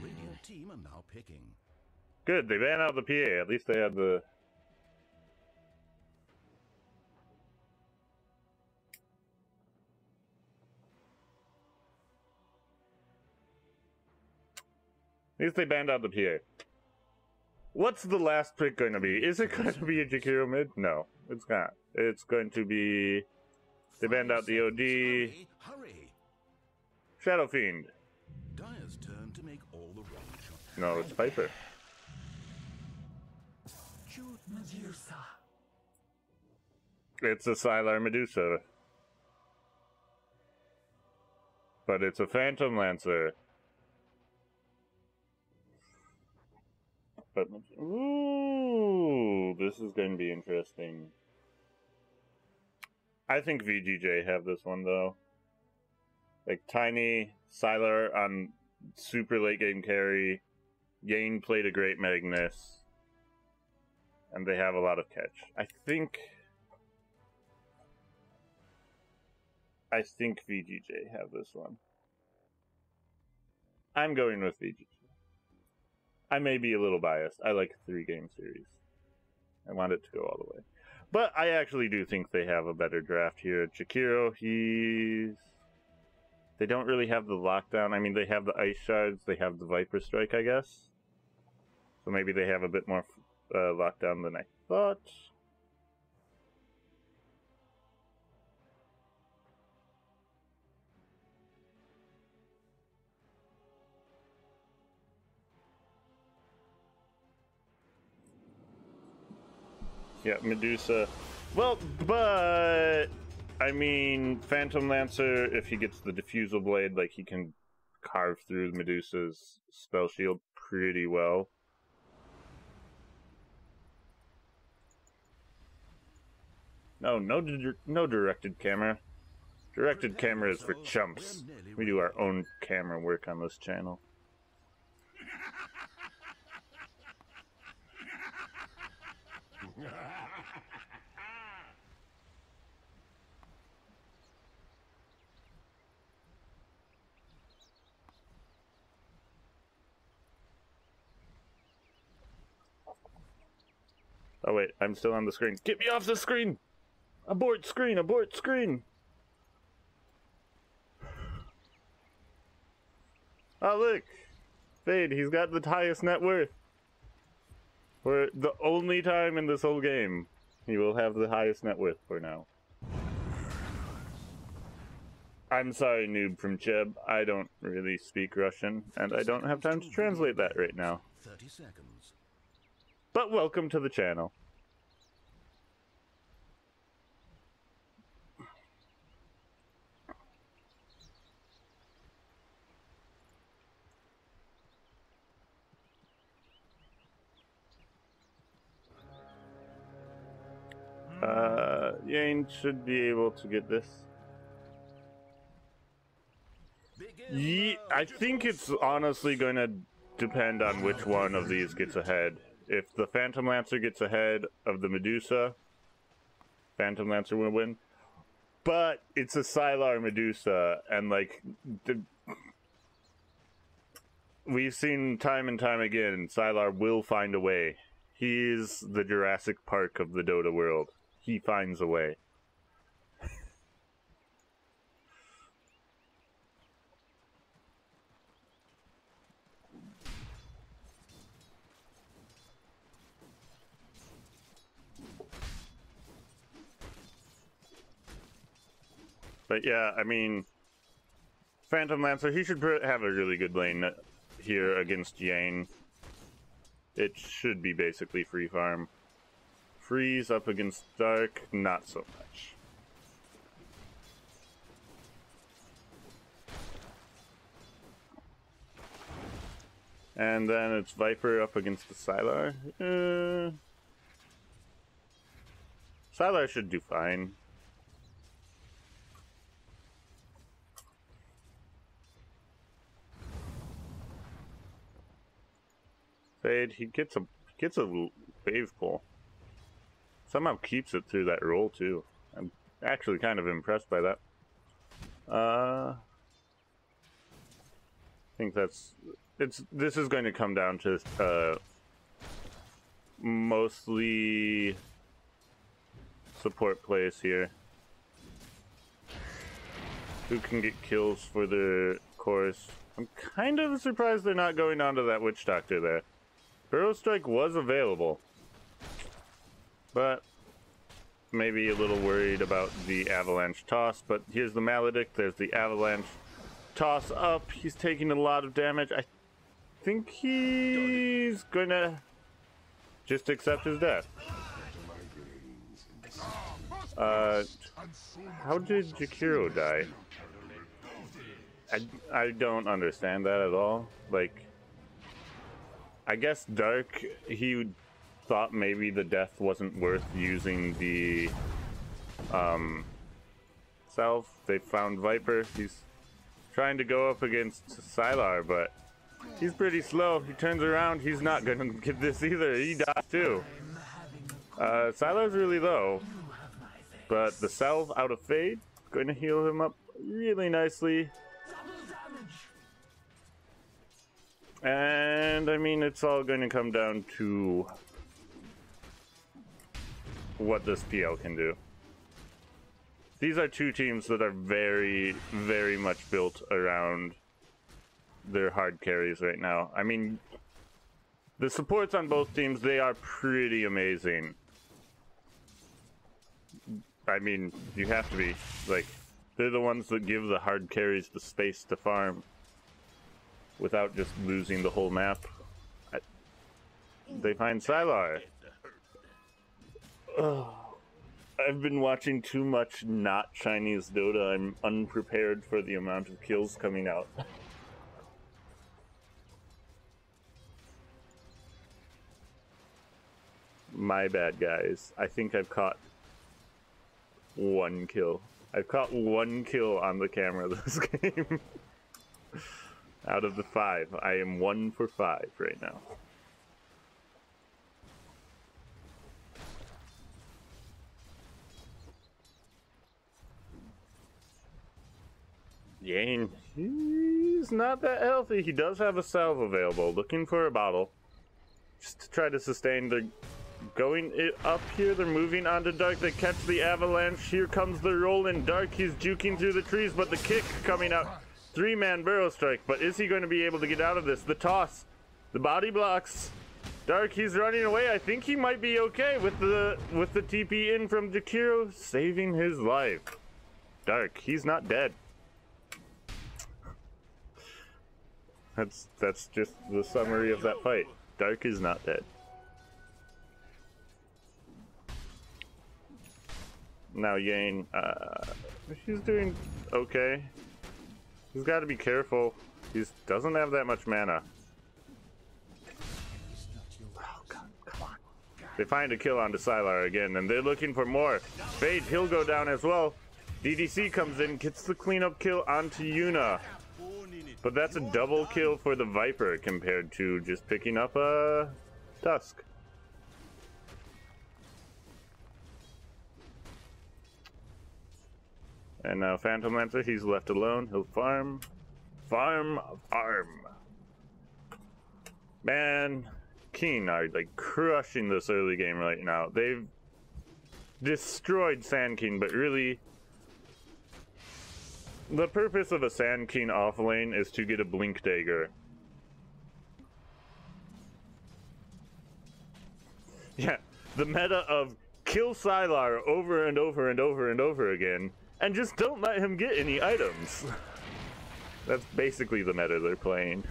Radiant team are now picking. Good, they ran out the PA. At least they had the... At least they banned out the PA. What's the last pick going to be? Is it going to be a Jakiro mid? No, it's not. It's going to be... They banned out the OD. Hurry, hurry. Shadow Fiend. Dire's turn to make all the wrong shots. No, it's Piper. Shoot. It's a Sylar Medusa. But it's a Phantom Lancer. But, ooh, this is going to be interesting. I think VGJ have this one, though. Like Tiny, Sylar on super late game carry. Yane played a great Magnus. And they have a lot of catch. I think VGJ have this one. I'm going with VGJ. I may be a little biased. I like a 3-game series. I want it to go all the way. But I actually do think they have a better draft here. Chikiro, they don't really have the lockdown. I mean, they have the Ice Shards, they have the Viper Strike, I guess. So maybe they have a bit more lockdown than I thought. Yeah, Medusa. Well, but I mean, Phantom Lancer, if he gets the Diffusal Blade, like, he can carve through Medusa's spell shield pretty well. No directed camera. Directed camera is for chumps. We do our own camera work on this channel. Oh wait, I'm still on the screen. Get me off the screen! Abort screen! Abort screen! Oh look! Fade, he's got the highest net worth. For the only time in this whole game, he will have the highest net worth for now. I'm sorry, noob from Cheb. I don't really speak Russian, and I don't have time to translate that right now. 30 seconds. But welcome to the channel. Yane should be able to get this. Yeah, I think it's honestly going to depend on which one of these gets ahead. If the Phantom Lancer gets ahead of the Medusa, Phantom Lancer will win. But it's a Sylar Medusa, and like, we've seen time and time again, Sylar will find a way. He's the Jurassic Park of the Dota world. He finds a way. But yeah, I mean, Phantom Lancer, he should have a really good lane here against Yane. It should be basically free farm. Freeze up against Dark, not so much. And then it's Viper up against the Sylar. Sylar should do fine. Fade, he gets a wave pull. Somehow keeps it through that roll too. I'm actually kind of impressed by that. I think this is going to come down to mostly support plays here. Who can get kills for the course? I'm kind of surprised they're not going on to that Witch Doctor there. Burrow Strike was available, but maybe a little worried about the Avalanche Toss. But here's the Maledict, there's the Avalanche Toss up. He's taking a lot of damage. I think he's gonna just accept his death. How did Jakiro die? I don't understand that at all. Like, I guess Dark, he thought maybe the death wasn't worth using the self. They found Viper. trying to go up against Sylar, but he's pretty slow. He turns around. He's not going to get this either. He dies too. Sylar's really low, but the salve out of Fade going to heal him up really nicely. And I mean, it's all going to come down to what this PL can do. These are two teams that are very, very much built around their hard carries right now. I mean, the supports on both teams, they are pretty amazing. I mean, you have to be. Like, they're the ones that give the hard carries the space to farm without just losing the whole map. They find Sylar. I've been watching too much not Chinese Dota. I'm unprepared for the amount of kills coming out. My bad, guys. I think I've caught one kill. I've caught one kill on the camera this game. Out of the 5. I am 1 for 5 right now. Yane, he's not that healthy. He does have a salve available. Looking for a bottle. Just to try to sustain. They're going up here. They're moving onto Dark. They catch the avalanche. Here comes the roll in Dark. He's juking through the trees, but the kick coming out. 3-man burrow strike, but is he going to be able to get out of this? The toss. The body blocks. Dark, he's running away. I think he might be okay with the TP in from Jakiro, saving his life. Dark, he's not dead. That's just the summary of that fight. Dark is not dead. Now Yane, he's doing okay. He's got to be careful. He doesn't have that much mana. Oh God, come on. They find a kill onto Sylar again, and they're looking for more. Fade, he'll go down as well. DDC comes in, gets the cleanup kill onto Yuna. But that's a double kill for the Viper compared to just picking up a Dusk. And now Phantom Lancer, he's left alone. He'll farm. Farm. Man, Keen are like crushing this early game right now. They've destroyed Sand King, but really the purpose of a Sand King off lane is to get a Blink Dagger. Yeah, the meta of kill Sylar over and over and over and over again, and just don't let him get any items. That's basically the meta they're playing.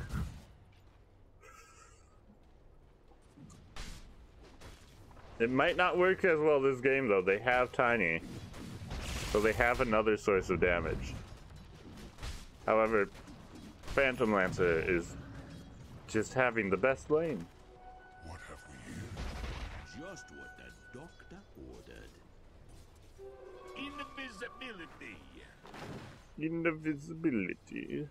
It might not work as well this game though. They have Tiny, so they have another source of damage. However, Phantom Lancer is just having the best lane. What have we here? Just what the doctor ordered. Invisibility. Invisibility.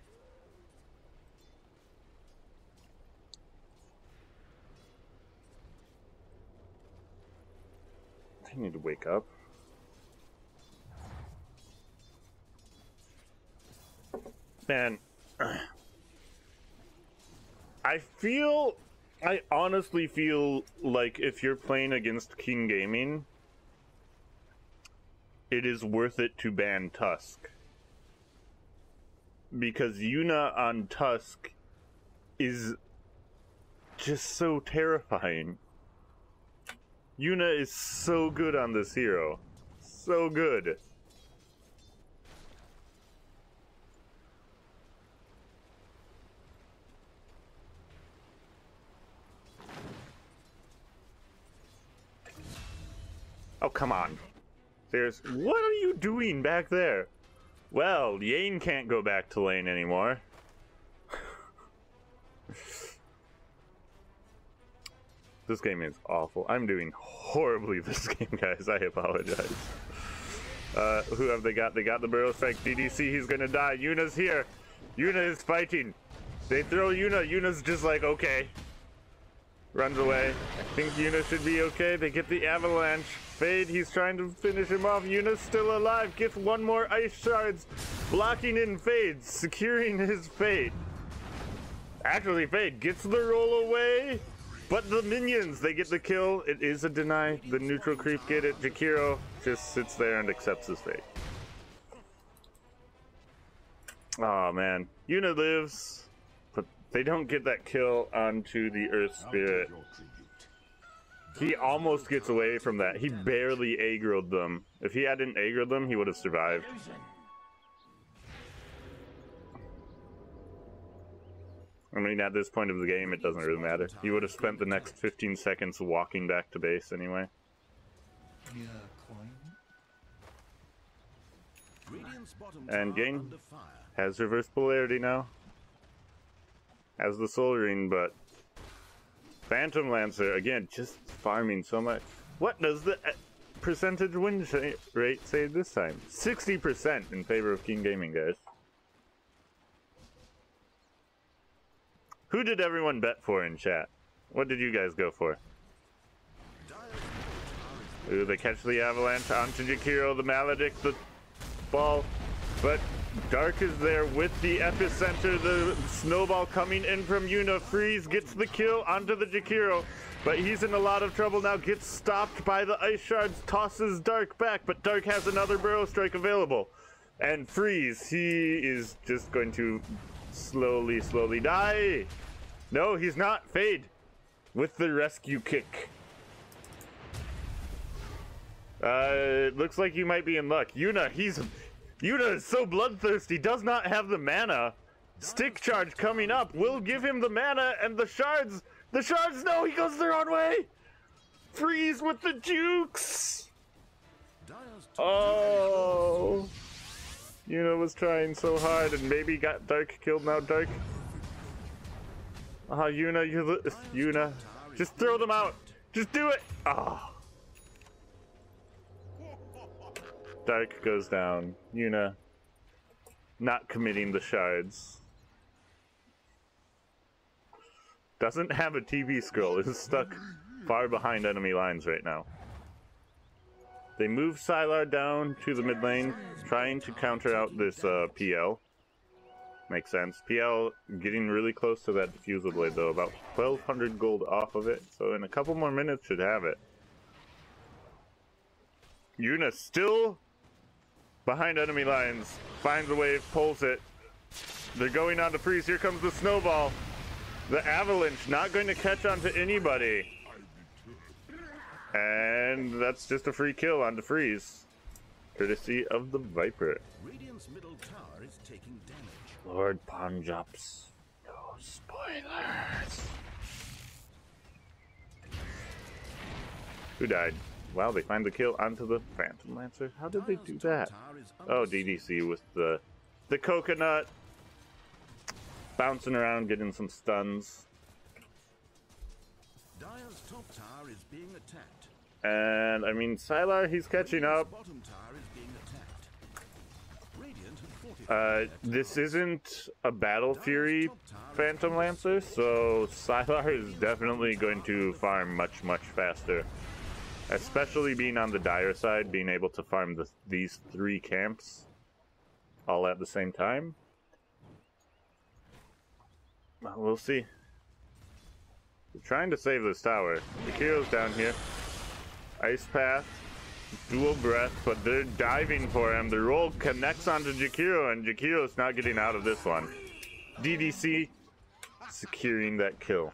I need to wake up. Man, I honestly feel like if you're playing against King Gaming, it is worth it to ban Tusk. Because Yuna on Tusk is just so terrifying. Yuna is so good on this hero. So good. Oh, come on. What are you doing back there? Well, Yane can't go back to lane anymore. This game is awful. I'm doing horribly this game, guys. I apologize. Who have they got? They got the Burrow Strike. DDC, he's gonna die. Yuna's here. Yuna is fighting. They throw Yuna. Yuna's just like, okay. Runs away. I think Yuna should be okay. They get the avalanche. Fade, he's trying to finish him off. Yuna's still alive. Gets one more ice shards. Blocking in Fade. Securing his fate. Actually, Fade gets the roll away. But the minions, they get the kill. It is a deny. The neutral creep get it. Jakiro just sits there and accepts his fate. Oh man. Yuna lives. But they don't get that kill onto the Earth Spirit. He almost gets away from that. He barely aggroed them. If he hadn't aggroed them, he would have survived. I mean, at this point of the game, it doesn't really matter. He would have spent the next 15 seconds walking back to base anyway. And Gain has reverse polarity now. Has the Soul Ring, but Phantom Lancer, again, just farming so much. What does the percentage win rate say this time? 60% in favor of King Gaming, guys. Who did everyone bet for in chat? What did you guys go for? Ooh, they catch the avalanche onto Jakiro, the Maledict, the ball. But Dark is there with the epicenter, the snowball coming in from Yuna. Freeze gets the kill onto the Jakiro, but he's in a lot of trouble now. Gets stopped by the ice shards, tosses Dark back, but Dark has another Burrow Strike available. And Freeze, he is just going to slowly die. No, he's not. Fade with the rescue kick. It looks like you might be in luck. Yuna is so bloodthirsty, does not have the mana. Stick charge coming up will give him the mana and the shards. The shards, no, he goes the wrong way. Freeze with the jukes. Oh. Yuna was trying so hard and maybe got Dark killed now. Dark. Yuna. Just throw them out. Just do it. Oh. Dark goes down. Yuna not committing the shards. Doesn't have a TV scroll. Is stuck far behind enemy lines right now. They move Sylar down to the mid lane, trying to counter out this PL. Makes sense. PL getting really close to that Diffusal Blade though, about 1,200 gold off of it, so in a couple more minutes should have it. Yuna still behind enemy lines, finds a wave, pulls it. They're going on to Freeze. Here comes the snowball. The avalanche not going to catch on to anybody. And that's just a free kill on to Freeze. Courtesy of the Viper. Radiant's middle tower is taking damage. Lord Ponjops. No spoilers. Who died? Wow, they find the kill onto the Phantom Lancer. How did they do that? Oh, DDC with the coconut. Bouncing around, getting some stuns. Dire's top tower is being attacked. And, I mean, Sylar, he's catching up. Bottom tower is being attacked. Radiant have fortified This isn't a Battle Fury Phantom Lancer, so Sylar is definitely going to farm much, much faster. Especially being on the Dire side, being able to farm these three camps all at the same time. Well, we'll see. They're trying to save this tower. Jakiro's down here. Ice Path, dual breath, but they're diving for him. The roll connects onto Jakiro, and Jakiro's not getting out of this one. DDC securing that kill.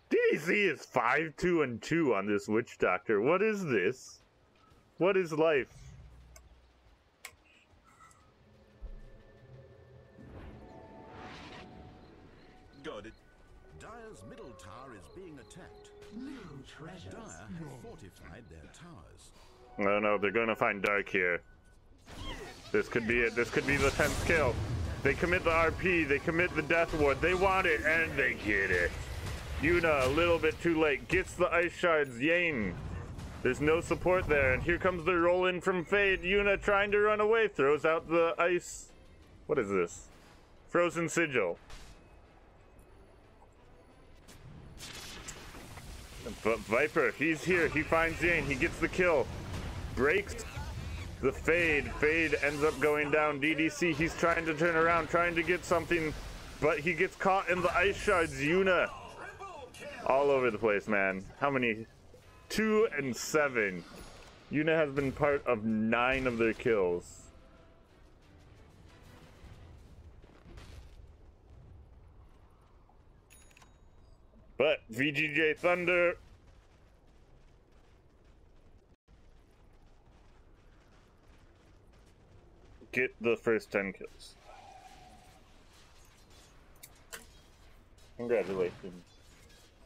DDC is 5-2-2 on this Witch Doctor. What is this? What is life? Got it. Dire's middle tower is being attacked. Dire have fortified their towers. Oh no, they're gonna find Dark here. This could be it. This could be the 10th kill. They commit the RP, they commit the Death Ward, they want it, and they get it. Yuna, a little bit too late, gets the Ice Shards. Yane There's no support there, and here comes the roll in from Fade. Yuna trying to run away, throws out the ice. What is this? Frozen Sigil. But Viper, he's here. He finds Yane. He gets the kill. Breaks the Fade. Fade ends up going down. DDC, he's trying to turn around, trying to get something, but he gets caught in the ice shards. Yuna. All over the place, man. How many? 2 and 7. Yuna has been part of 9 of their kills. But VGJ.Thunder get the first 10 kills. Congratulations.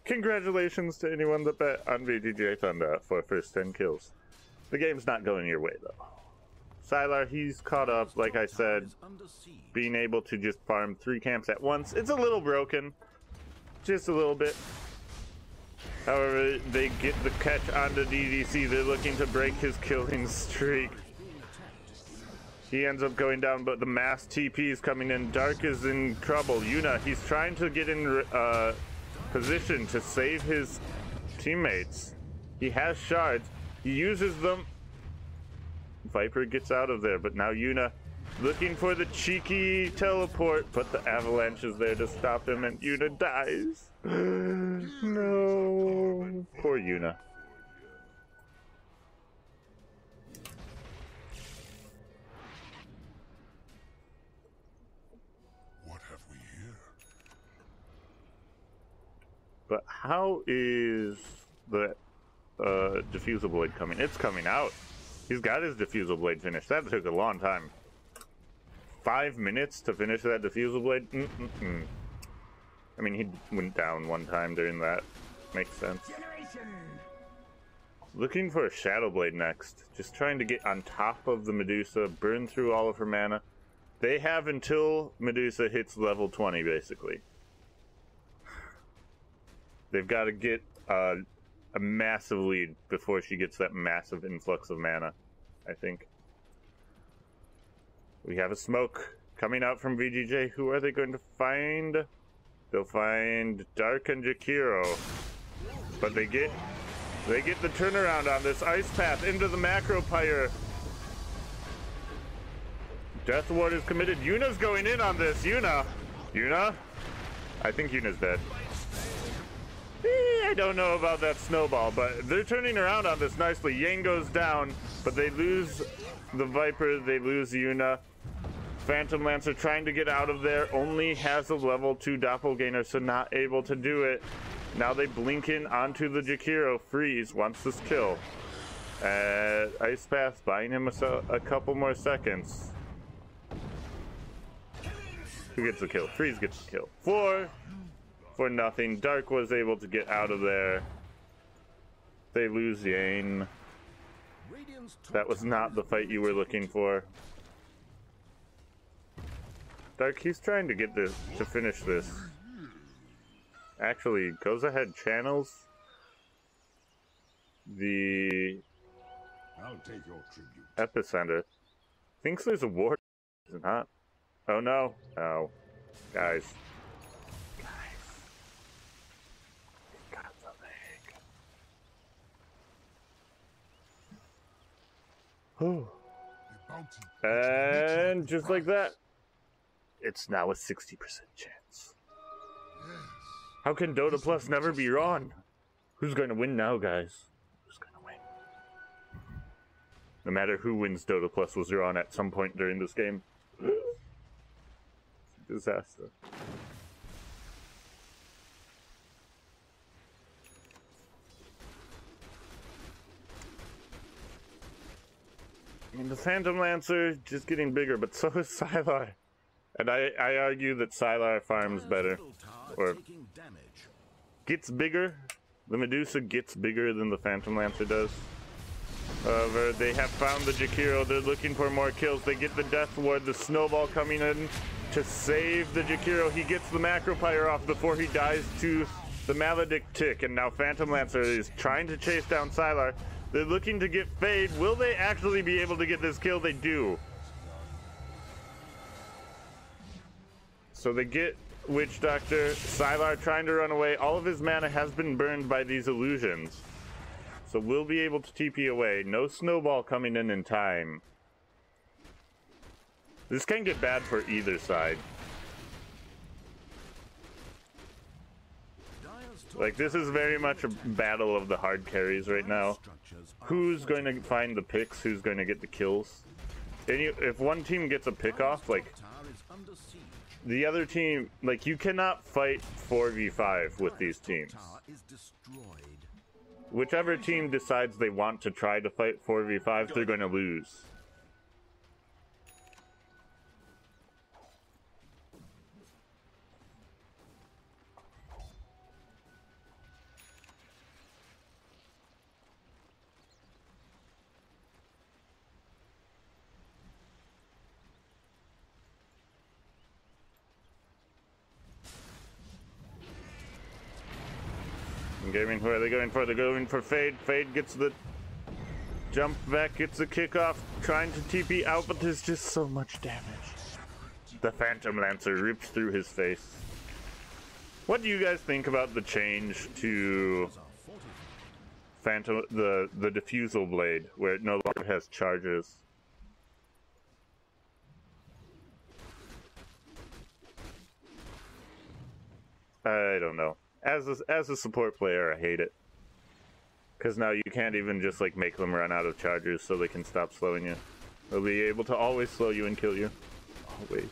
Congratulations to anyone that bet on VGJ.Thunder for first 10 kills. The game's not going your way, though. Sylar, he's caught up, like I said, being able to just farm 3 camps at once. It's a little broken, just a little bit. However, they get the catch onto DDC. They're looking to break his killing streak. He ends up going down, but the mass TP is coming in. Dark is in trouble. Yuna, he's trying to get in position to save his teammates. He has shards. He uses them. Viper gets out of there, but now Yuna looking for the cheeky teleport, but the avalanche is there to stop him, and Yuna dies. No. Poor Yuna. What have we here? But how is the diffusal blade coming? It's coming out. He's got his diffusal blade finished. That took a long time. 5 minutes to finish that diffusal blade? I mean, he went down one time during that. Makes sense. Looking for a Shadow Blade next. Just trying to get on top of the Medusa, burn through all of her mana. They have until Medusa hits level 20, basically. They've got to get a massive lead before she gets that massive influx of mana, I think. We have a smoke coming out from VGJ. Who are they going to find? They'll find Dark and Jakiro. But they get the turnaround on this ice path into the macro pyre. Death Ward is committed. Yuna's going in on this. Yuna? I think Yuna's dead. I don't know about that snowball, but they're turning around on this nicely. Yang goes down, but they lose the Viper, they lose Yuna. Phantom Lancer trying to get out of there, only has a level 2 doppelganger, so not able to do it. Now they blink in onto the Jakiro. Freeze wants this kill. Ice Path buying him a couple more seconds. Who gets the kill? Freeze gets the kill. 4 for nothing. Dark was able to get out of there. They lose Yane. That was not the fight you were looking for. Dark, he's trying to get this to finish this. Actually, goes ahead, channels the I'll take your tribute. epicenter. Thinks there's a ward. Is it not? Oh no. Oh. Guys. Got the leg. Oh. And just like that, it's now a 60% chance. How can Dota Plus never be wrong? Who's going to win now, guys? Who's going to win? No matter who wins, Dota Plus was wrong at some point during this game. Disaster. I mean, the Phantom Lancer just getting bigger, but so is Sylar. And I argue that Sylar farms better. Or gets bigger. The Medusa gets bigger than the Phantom Lancer does. However, they have found the Jakiro. They're looking for more kills. They get the Death Ward, the Snowball coming in to save the Jakiro. He gets the Macro Pyre off before he dies to the Maledict Tick. And now Phantom Lancer is trying to chase down Sylar. They're looking to get Fade. Will they actually be able to get this kill? They do. So they get Witch Doctor. Sylar trying to run away. All of his mana has been burned by these illusions. So we'll be able to TP away. No snowball coming in time. This can get bad for either side. Like, this is very much a battle of the hard carries right now. Who's going to find the picks? Who's going to get the kills? And if one team gets a pick off, like, the other team, like, you cannot fight 4v5 with these teams. Whichever team decides they want to try to fight 4v5, they're going to lose. Gaming, who are they going for? They're going for Fade. Fade gets the jump back, gets the kickoff, trying to TP out, but there's just so much damage. The Phantom Lancer rips through his face. What do you guys think about the change to Phantom, the Diffusal Blade, where it no longer has charges? I don't know. As a support player, I hate it. Because now you can't even just, like, make them run out of charges so they can stop slowing you. They'll be able to always slow you and kill you. Always.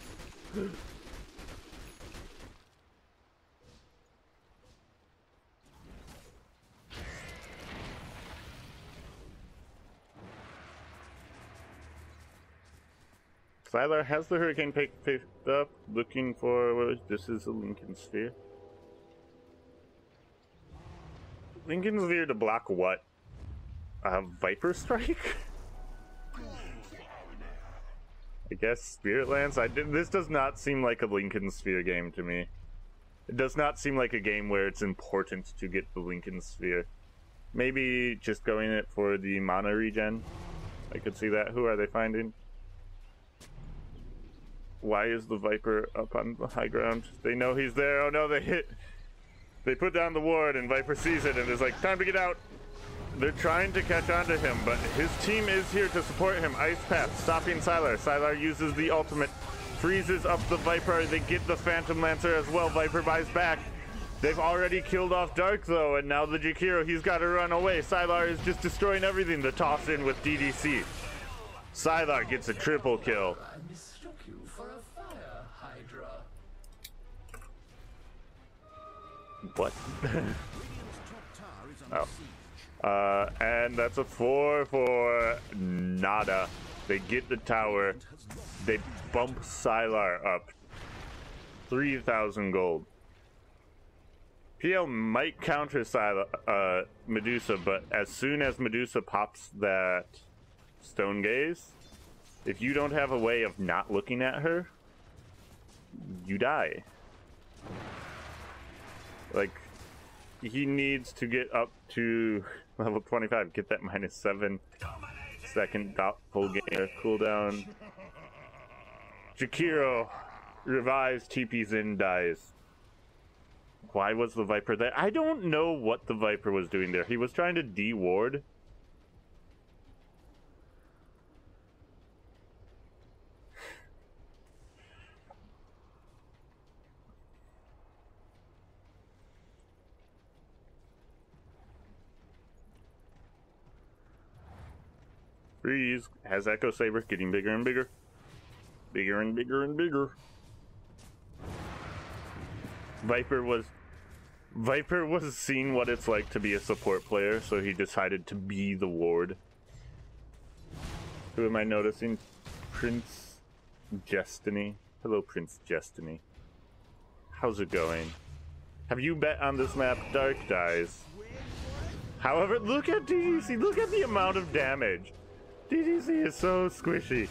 Sylar has the Hurricane picked up, looking for... This is a Lincoln Sphere. Lincoln Sphere to block what? Viper Strike? I guess Spirit Lance? This does not seem like a Lincoln Sphere game to me. It does not seem like a game where it's important to get the Lincoln Sphere. Maybe just going it for the mana regen. I could see that. Who are they finding? Why is the Viper up on the high ground? They know he's there. Oh no, they hit. They put down the ward and Viper sees it and is like, time to get out. They're trying to catch on to him, but his team is here to support him. Ice Path, stopping Sylar. Sylar uses the ultimate, freezes up the Viper. They get the Phantom Lancer as well. Viper buys back. They've already killed off Dark though, and now the Jakiro, he's got to run away. Sylar is just destroying everything. The toss in with DDC. Sylar gets a triple kill. What? Oh. And that's a 4 for nada. They get the tower. They bump Sylar up. 3,000 gold. PL might counter Sylar, Medusa, but as soon as Medusa pops that Stone Gaze, if you don't have a way of not looking at her, you die. Like, he needs to get up to level 25, get that -7 second doppelganger cooldown. Jakiro revives, TP's in, dies. Why was the Viper there? I don't know what the Viper was doing there. He was trying to de-ward. Freeze has Echo Saber getting bigger and bigger. Bigger and bigger and bigger. Viper was seeing what it's like to be a support player, so he decided to be the ward. Who am I noticing? Prince Destiny. Hello, Prince Destiny. How's it going? Have you bet on this map? Dark dies. However, look at DDC. Look at the amount of damage. DDC is so squishy.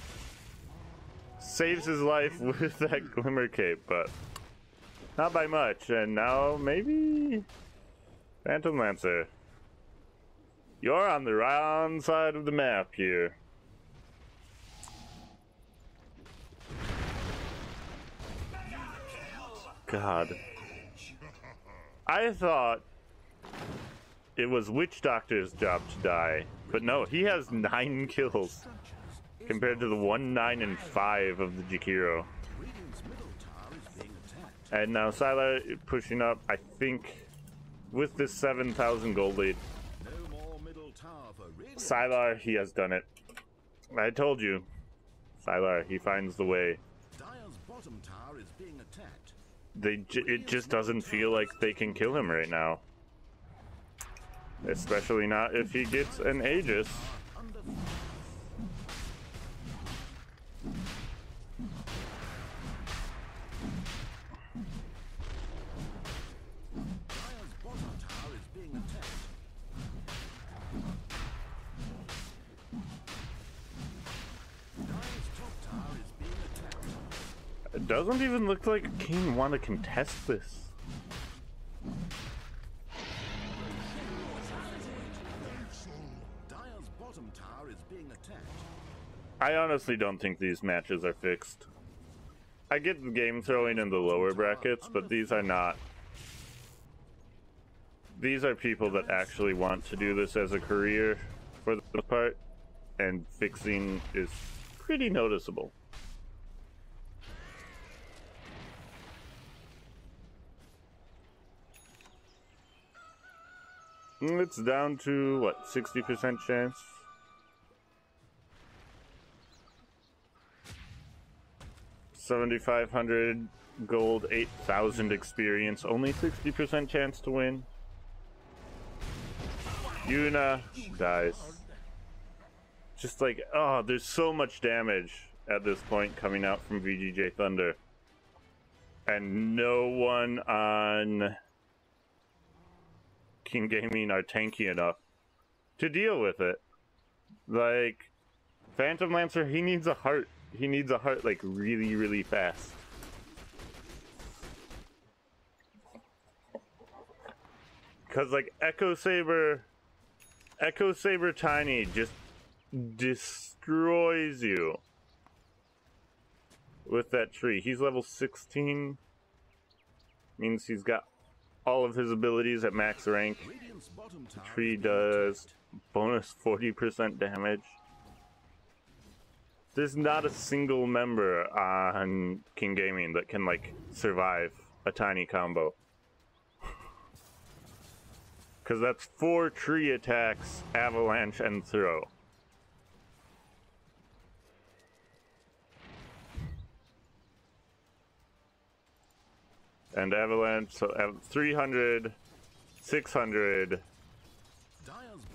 Saves his life with that Glimmer Cape, but not by much. And now maybe Phantom Lancer. You're on the wrong side of the map here. God. I thought it was Witch Doctor's job to die, but no, he has 9 kills compared to the 1, 9, and 5 of the Jakiro. And now Sylar pushing up, I think, with this 7,000 gold lead. Sylar, he has done it. I told you. Sylar, he finds the way. It just doesn't feel like they can kill him right now. Especially not if he gets an Aegis. It doesn't even look like King want to contest this. I honestly don't think these matches are fixed. I get the game throwing in the lower brackets, but these are not. These are people that actually want to do this as a career for the most part, and fixing is pretty noticeable. It's down to, what, 60% chance? $7,500 gold, 8,000 experience, only 60% chance to win. Yuna dies. Just like, oh, there's so much damage at this point coming out from VGJ.Thunder. And no one on King Gaming are tanky enough to deal with it. Like, Phantom Lancer, he needs a heart. He needs a heart, like, really, really fast. Because, like, Echo Saber Tiny just destroys you with that tree. He's level 16. Means he's got all of his abilities at max rank. The tree does bonus 40% damage. There's not a single member on King Gaming that can, like, survive a tiny combo. Because that's 4 tree attacks, avalanche, and throw. And avalanche, so 300, 600. Dyer's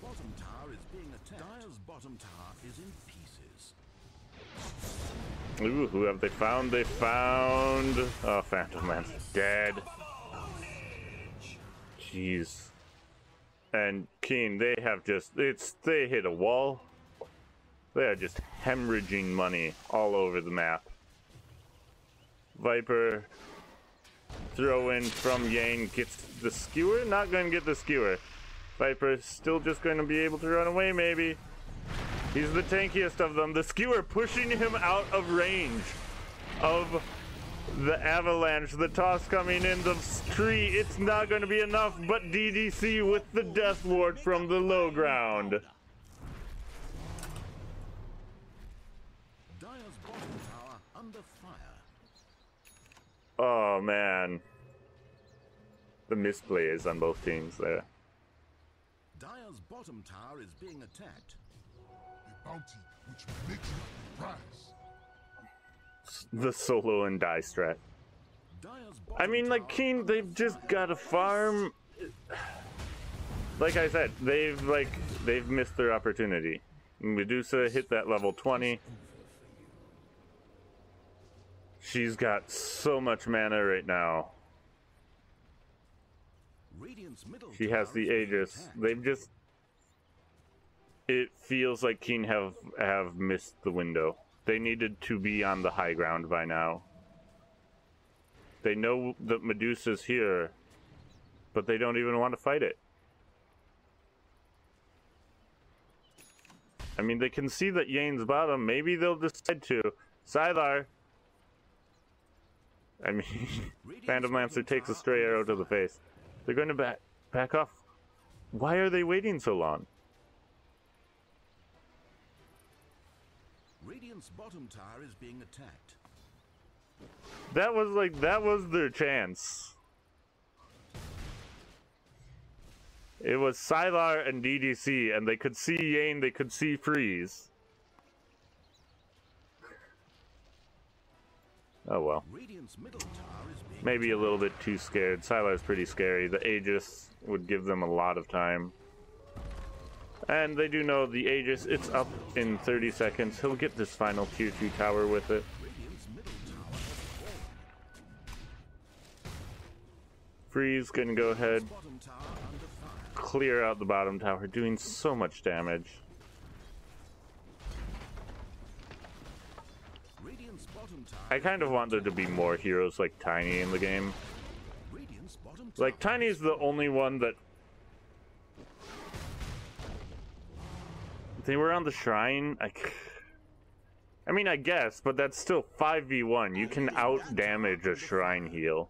bottom tower is being attacked. Dyer's bottom tower is in pieces. Ooh, who have they found? They found... Oh, Phantom Lancer dead. Jeez. And Keen, they have just... They hit a wall. They are just hemorrhaging money all over the map. Viper... Throw in from Yang, gets the skewer. Not going to get the skewer. Viper is still just going to be able to run away, maybe. He's the tankiest of them. The skewer pushing him out of range of the avalanche. The toss coming in the tree. It's not going to be enough, but DDC with the death ward from the low ground. Dyer's bottom tower under fire. Oh, man. The misplays on both teams there. Dyer's bottom tower is being attacked. A bounty which makes it rise. The solo and die strat. Dyer's I mean, like, Keen, they've just got to farm. Like I said, they've missed their opportunity. Medusa hit that level 20. She's got so much mana right now. She has the Aegis. They've just... It feels like Keen have missed the window. They needed to be on the high ground by now. They know that Medusa's here, but they don't even want to fight it. I mean, they can see that Yane's bottom. Maybe they'll decide to. Sylar. I mean, Phantom Lancer takes a stray arrow to the face. They're going to back off. Why are they waiting so long? Radiant's bottom tower is being attacked. That was their chance. It was Sylar and DDC, and they could see Yane, they could see Freeze. Oh well. Radiant's middle tower is being Maybe a little bit too scared. Sylar's pretty scary. The Aegis would give them a lot of time. And they do know the Aegis, it's up in 30 seconds. He'll get this final tier 2 tower with it. Radiant's middle tower has fallen. Freeze gonna go ahead, Bottom tower under fire. clear out the bottom tower, doing so much damage. Radiant's bottom tower. I kind of want there to be more heroes like Tiny in the game. Radiant's bottom tower. Like, Tiny's the only one that... They were on the shrine. I mean, I guess, but that's still 5v1. You can out-damage a shrine heal.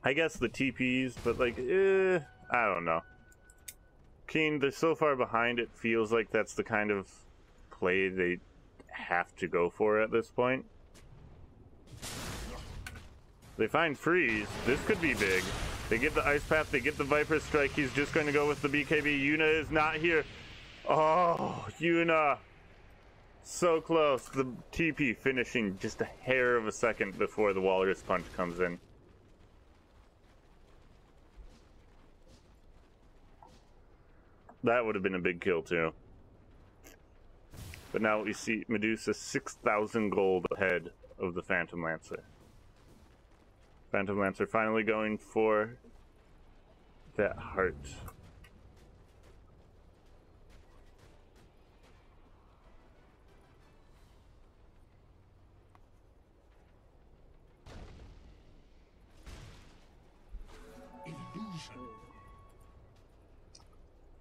I guess the TPs, but like, I don't know. Keen, they're so far behind, it feels like that's the kind of play they have to go for at this point. They find Freeze. This could be big. They get the Ice Path, they get the Viper Strike. He's just going to go with the BKB. Yuna is not here. Oh, Yuna. So close. The TP finishing just a hair of a second before the Walrus Punch comes in. That would have been a big kill too. But now we see Medusa 6,000 gold ahead of the Phantom Lancer. Phantom Lancer finally going for that heart.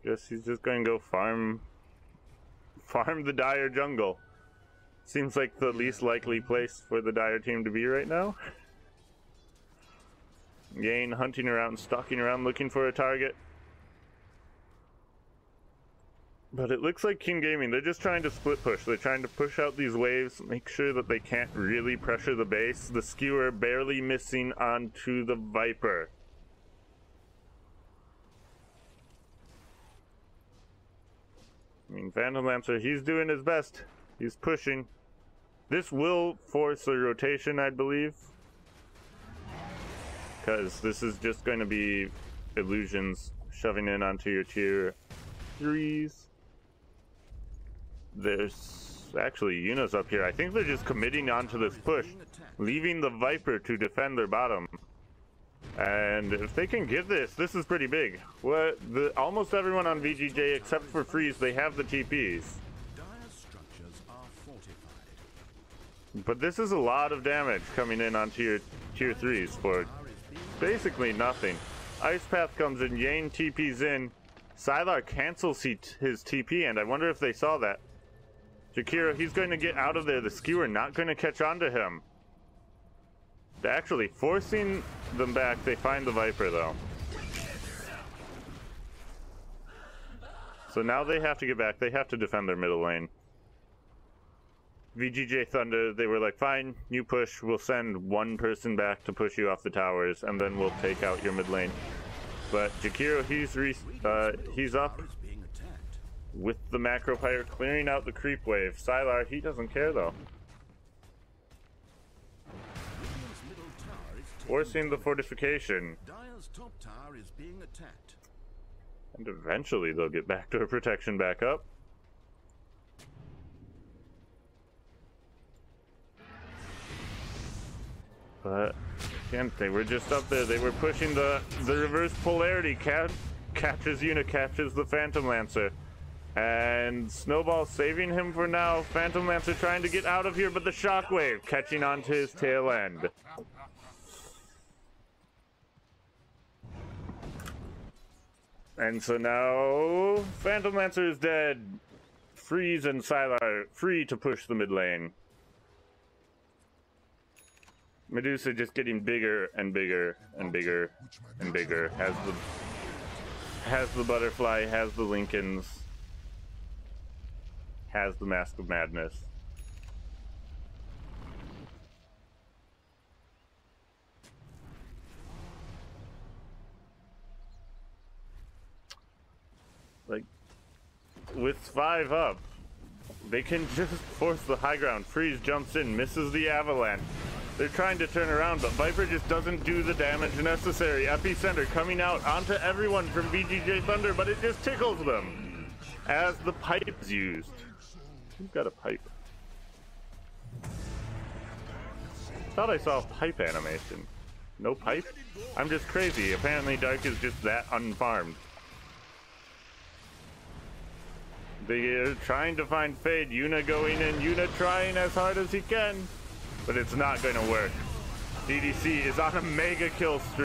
Guess he's just going to go farm the Dire jungle. Seems like the least likely place for the Dire team to be right now. Yane hunting around, stalking around, looking for a target. But it looks like King Gaming, they're just trying to split push. They're trying to push out these waves, make sure that they can't really pressure the base. The Skewer barely missing onto the Viper. I mean, Phantom Lancer, he's doing his best. He's pushing. This will force a rotation, I believe. Because this is just going to be illusions shoving in onto your tier 3s. There's actually Yuna's up here. I think they're just committing onto this push, leaving the Viper to defend their bottom. And if they can get this, this is pretty big. Almost everyone on VGJ except for Freeze, they have the TPs. Dire structures are fortified. But this is a lot of damage coming in onto your tier 3s for basically nothing. Ice Path comes in, Yane TP's in. Sylar cancels his TP, and I wonder if they saw that. Jakiro, he's going to get out of there. The Skewer not going to catch on to him. They're actually forcing them back. They find the Viper, though. So now they have to get back. They have to defend their middle lane. VGJ.Thunder, they were like, fine, you push. We'll send one person back to push you off the towers, and then we'll take out your mid lane. But Jakiro, he's up with the Macro Pyre, clearing out the creep wave. Sylar, he doesn't care, though. Forcing the fortification. Dire's top tower is being attacked. And eventually they'll get back to a protection back up. But again, they were just up there. They were pushing the reverse polarity. Catches Yuna, catches the Phantom Lancer. And Snowball saving him for now. Phantom Lancer trying to get out of here, but the shockwave catching onto his tail end. And so now Phantom Lancer is dead. Freeze and Sylar free to push the mid lane. Medusa just getting bigger and bigger and bigger and bigger. Has the butterfly, has the Lincolns, has the Mask of Madness. Like, with 5 up, they can just force the high ground. Freeze jumps in, misses the avalanche. They're trying to turn around, but Viper just doesn't do the damage necessary. Epicenter coming out onto everyone from VGJ.Thunder, but it just tickles them as the pipe is used. Who's got a pipe? Thought I saw a pipe animation. No pipe? I'm just crazy. Apparently Dark is just that unfarmed. They're trying to find Fade. Yuna going in. Yuna trying as hard as he can. But it's not going to work. DDC is on a mega kill streak.